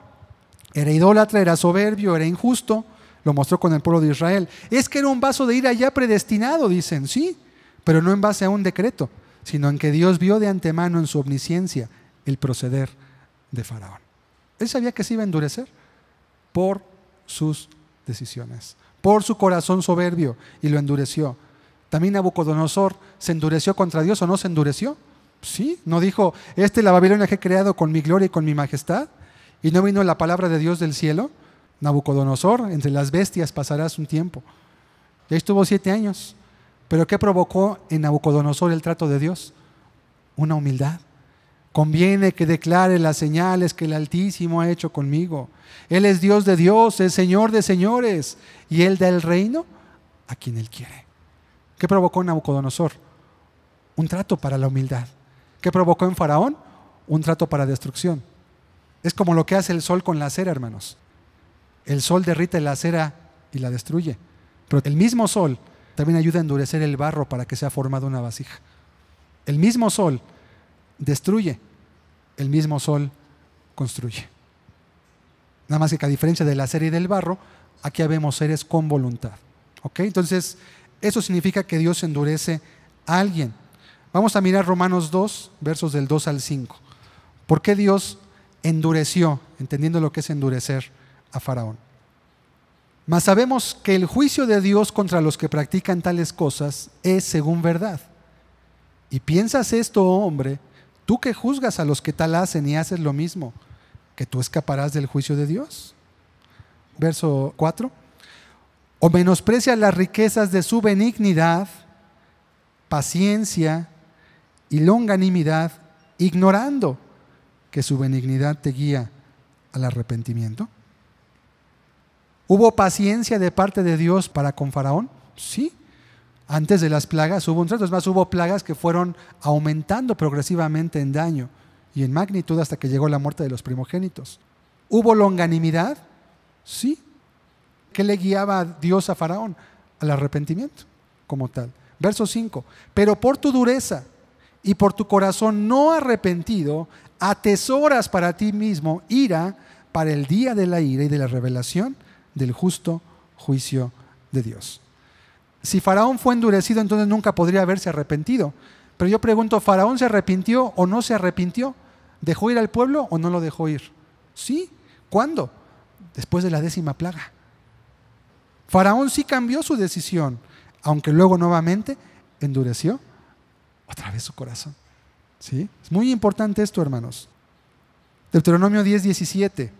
[SPEAKER 1] Era idólatra, era soberbio, era injusto. Lo mostró con el pueblo de Israel. Es que era un vaso de ira ya predestinado, dicen, sí, pero no en base a un decreto, sino en que Dios vio de antemano en su omnisciencia el proceder de Faraón. Él sabía que se iba a endurecer por sus decisiones, por su corazón soberbio, y lo endureció. También Nabucodonosor se endureció contra Dios, ¿o no se endureció? Sí, no dijo, la Babilonia que he creado con mi gloria y con mi majestad, y no vino la palabra de Dios del cielo. Nabucodonosor, entre las bestias pasarás un tiempo. Y ahí estuvo 7 años. ¿Pero qué provocó en Nabucodonosor el trato de Dios? Una humildad. Conviene que declare las señales que el Altísimo ha hecho conmigo. Él es Dios de dioses, Señor de señores, y Él da el reino a quien Él quiere. ¿Qué provocó en Nabucodonosor? Un trato para la humildad. ¿Qué provocó en Faraón? Un trato para destrucción. Es como lo que hace el sol con la cera, hermanos. El sol derrite la cera y la destruye. Pero el mismo sol también ayuda a endurecer el barro para que sea formada una vasija. El mismo sol destruye, el mismo sol construye. Nada más que a diferencia de la cera y del barro, aquí habemos seres con voluntad. ¿Ok? Entonces, eso significa que Dios endurece a alguien. Vamos a mirar Romanos 2, versos del 2 al 5. ¿Por qué Dios endureció, entendiendo lo que es endurecer, a Faraón? Mas sabemos que el juicio de Dios contra los que practican tales cosas es según verdad. ¿Y piensas esto, oh hombre, tú que juzgas a los que tal hacen y haces lo mismo, que tú escaparás del juicio de Dios? Verso 4. ¿O menosprecias las riquezas de su benignidad, paciencia y longanimidad, ignorando que su benignidad te guía al arrepentimiento? ¿Hubo paciencia de parte de Dios para con Faraón? Sí. Antes de las plagas hubo un trato. Es más, hubo plagas que fueron aumentando progresivamente en daño y en magnitud hasta que llegó la muerte de los primogénitos. ¿Hubo longanimidad? Sí. ¿Qué le guiaba a Dios a Faraón? Al arrepentimiento como tal. Verso 5. Pero por tu dureza y por tu corazón no arrepentido, atesoras para ti mismo ira para el día de la ira y de la revelación del justo juicio de Dios. Si Faraón fue endurecido, entonces nunca podría haberse arrepentido. Pero yo pregunto, ¿Faraón se arrepintió o no se arrepintió? ¿Dejó ir al pueblo o no lo dejó ir? Sí. ¿Cuándo? Después de la 10ª plaga. Faraón sí cambió su decisión, aunque luego nuevamente endureció otra vez su corazón. ¿Sí? Es muy importante esto, hermanos. Deuteronomio 10:17.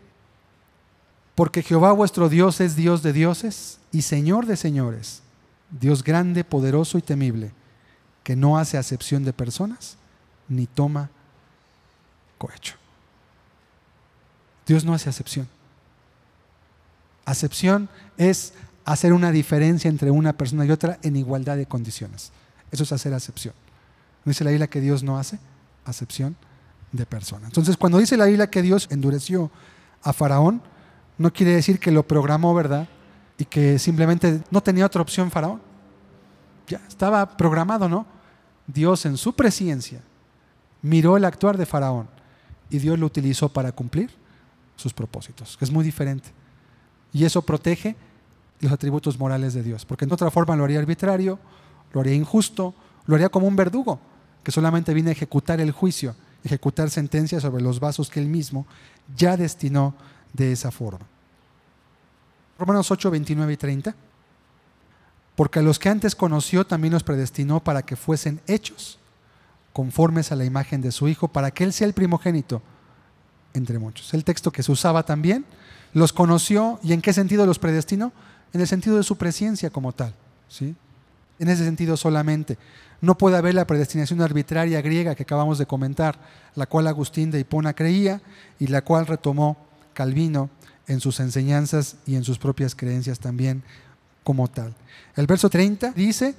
[SPEAKER 1] Porque Jehová vuestro Dios es Dios de dioses y Señor de señores, Dios grande, poderoso y temible, que no hace acepción de personas ni toma cohecho. Dios no hace acepción. Acepción es hacer una diferencia entre una persona y otra en igualdad de condiciones. Eso es hacer acepción. ¿No dice la Biblia que Dios no hace acepción de personas? Entonces, cuando dice la Biblia que Dios endureció a Faraón, no quiere decir que lo programó, ¿verdad? Y que simplemente no tenía otra opción Faraón. Ya estaba programado, ¿no? Dios en su presciencia miró el actuar de Faraón y Dios lo utilizó para cumplir sus propósitos, que es muy diferente. Y eso protege los atributos morales de Dios, porque en otra forma lo haría arbitrario, lo haría injusto, lo haría como un verdugo que solamente viene a ejecutar el juicio, ejecutar sentencias sobre los vasos que él mismo ya destinó de esa forma. Romanos 8, 29 y 30. Porque a los que antes conoció también los predestinó para que fuesen hechos conformes a la imagen de su Hijo, para que Él sea el primogénito entre muchos. El texto que se usaba también, los conoció. ¿Y en qué sentido los predestinó? En el sentido de su presciencia como tal, ¿sí? En ese sentido solamente. No puede haber la predestinación arbitraria griega que acabamos de comentar, la cual Agustín de Hipona creía y la cual retomó Calvino en sus enseñanzas y en sus propias creencias también como tal. El verso 30 dice,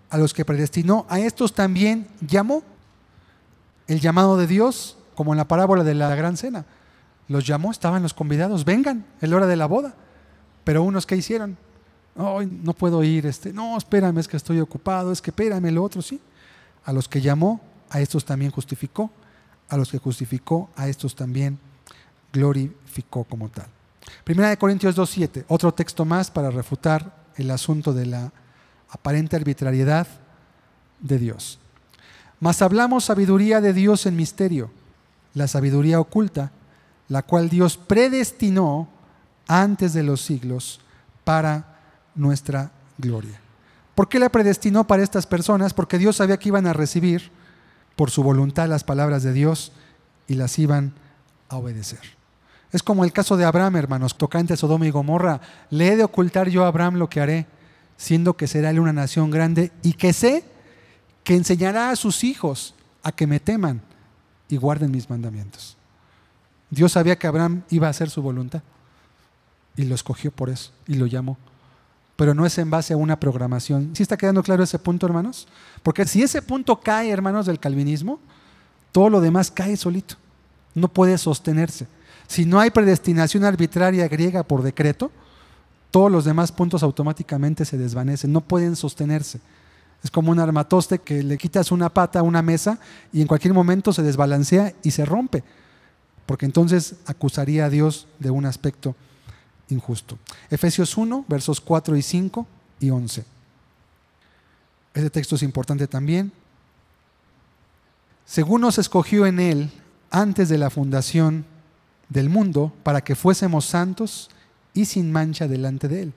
[SPEAKER 1] a los que predestinó, a estos también llamó. El llamado de Dios, como en la parábola de la gran cena, los llamó, estaban los convidados, vengan, es la hora de la boda. Pero unos, ¿qué hicieron? Oh, no puedo ir, no, espérame, es que estoy ocupado, es que espérame, lo otro, sí. A los que llamó, a estos también justificó, a los que justificó, a estos también glorificó como tal. Primera de Corintios 2:7, otro texto más para refutar el asunto de la aparente arbitrariedad de Dios. Mas hablamos sabiduría de Dios en misterio, la sabiduría oculta, la cual Dios predestinó antes de los siglos para nuestra gloria. ¿Por qué la predestinó para estas personas? Porque Dios sabía que iban a recibir por su voluntad las palabras de Dios y las iban a obedecer. Es como el caso de Abraham, hermanos, tocante a Sodoma y Gomorra. Le he de ocultar yo a Abraham lo que haré, siendo que será él una nación grande, y que sé que enseñará a sus hijos a que me teman y guarden mis mandamientos. Dios sabía que Abraham iba a hacer su voluntad y lo escogió por eso y lo llamó. Pero no es en base a una programación. ¿Sí está quedando claro ese punto, hermanos? Porque si ese punto cae, hermanos, del calvinismo, todo lo demás cae solito. No puede sostenerse. Si no hay predestinación arbitraria griega por decreto, todos los demás puntos automáticamente se desvanecen, no pueden sostenerse. Es como un armatoste que le quitas una pata a una mesa y en cualquier momento se desbalancea y se rompe, porque entonces acusaría a Dios de un aspecto injusto. Efesios 1, versos 4 y 5 y 11. Este texto es importante también. Según nos escogió en Él antes de la fundación del mundo, para que fuésemos santos y sin mancha delante de Él,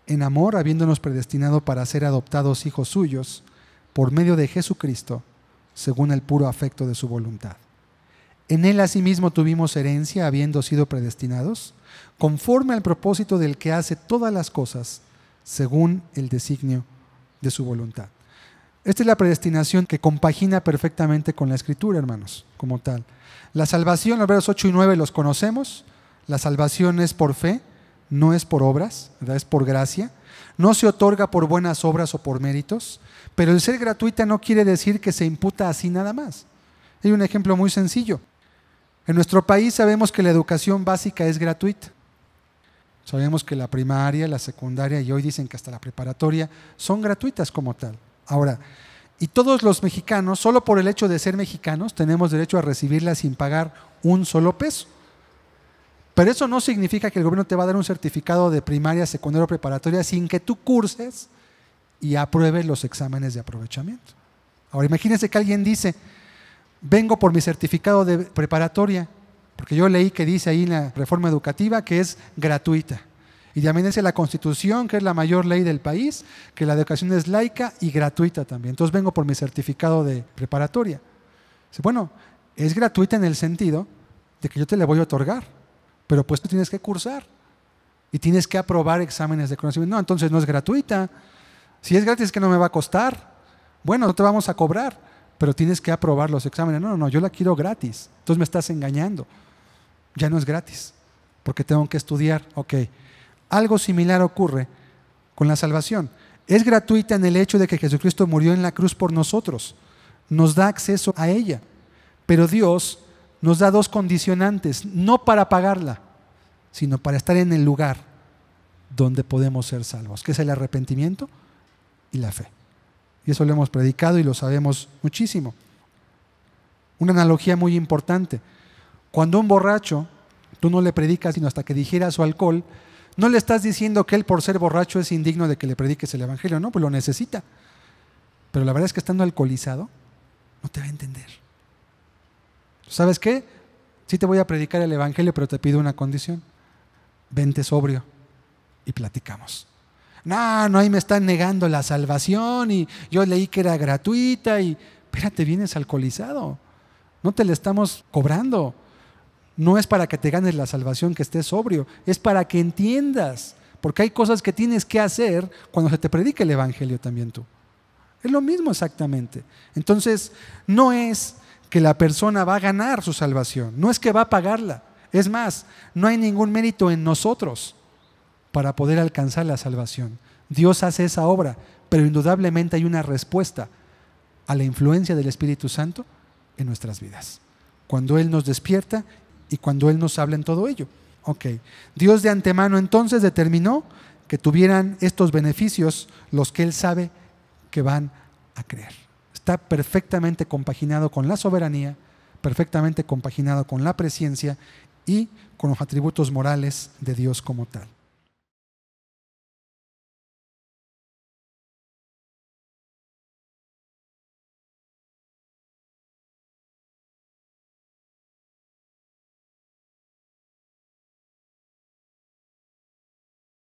[SPEAKER 1] en amor, habiéndonos predestinado para ser adoptados hijos suyos por medio de Jesucristo, según el puro afecto de su voluntad. En Él asimismo tuvimos herencia, habiendo sido predestinados, conforme al propósito del que hace todas las cosas, según el designio de su voluntad. Esta es la predestinación que compagina perfectamente con la Escritura, hermanos, como tal. La salvación, los versos 8 y 9 los conocemos. La salvación es por fe, no es por obras, ¿verdad? Es por gracia. No se otorga por buenas obras o por méritos, pero el ser gratuita no quiere decir que se imputa así nada más. Hay un ejemplo muy sencillo. En nuestro país sabemos que la educación básica es gratuita. Sabemos que la primaria, la secundaria y hoy dicen que hasta la preparatoria son gratuitas como tal. Ahora, y todos los mexicanos, solo por el hecho de ser mexicanos, tenemos derecho a recibirla sin pagar un solo peso. Pero eso no significa que el gobierno te va a dar un certificado de primaria, secundaria o preparatoria sin que tú curses y apruebes los exámenes de aprovechamiento. Ahora, imagínense que alguien dice, vengo por mi certificado de preparatoria, porque yo leí que dice ahí en la reforma educativa que es gratuita. Y también dice la Constitución, que es la mayor ley del país, que la educación es laica y gratuita también. Entonces vengo por mi certificado de preparatoria. Dice, bueno, es gratuita en el sentido de que yo te la voy a otorgar, pero pues tú tienes que cursar y tienes que aprobar exámenes de conocimiento. No, entonces no es gratuita. Si es gratis es que no me va a costar. Bueno, no te vamos a cobrar, pero tienes que aprobar los exámenes. No, yo la quiero gratis. Entonces me estás engañando. Ya no es gratis, porque tengo que estudiar. Ok. Algo similar ocurre con la salvación. Es gratuita en el hecho de que Jesucristo murió en la cruz por nosotros. Nos da acceso a ella. Pero Dios nos da dos condicionantes, no para pagarla, sino para estar en el lugar donde podemos ser salvos, que es el arrepentimiento y la fe. Y eso lo hemos predicado y lo sabemos muchísimo. Una analogía muy importante. Cuando un borracho, tú no le predicas sino hasta que digiera su alcohol, no le estás diciendo que él por ser borracho es indigno de que le prediques el evangelio, no, pues lo necesita. Pero la verdad es que estando alcoholizado, no te va a entender. ¿Sabes qué? Sí te voy a predicar el evangelio, pero te pido una condición. Vente sobrio y platicamos. No, ahí me están negando la salvación y yo leí que era gratuita y espérate, vienes alcoholizado. No te le estamos cobrando. No es para que te ganes la salvación que estés sobrio, es para que entiendas, porque hay cosas que tienes que hacer cuando se te predica el evangelio también tú. Es lo mismo exactamente. Entonces, no es que la persona va a ganar su salvación, no es que va a pagarla. Es más, no hay ningún mérito en nosotros para poder alcanzar la salvación. Dios hace esa obra, pero indudablemente hay una respuesta a la influencia del Espíritu Santo en nuestras vidas. Cuando Él nos despierta y cuando Él nos habla en todo ello. Ok. Dios de antemano entonces determinó que tuvieran estos beneficios los que Él sabe que van a creer. Está perfectamente compaginado con la soberanía, perfectamente compaginado con la presciencia y con los atributos morales de Dios como tal.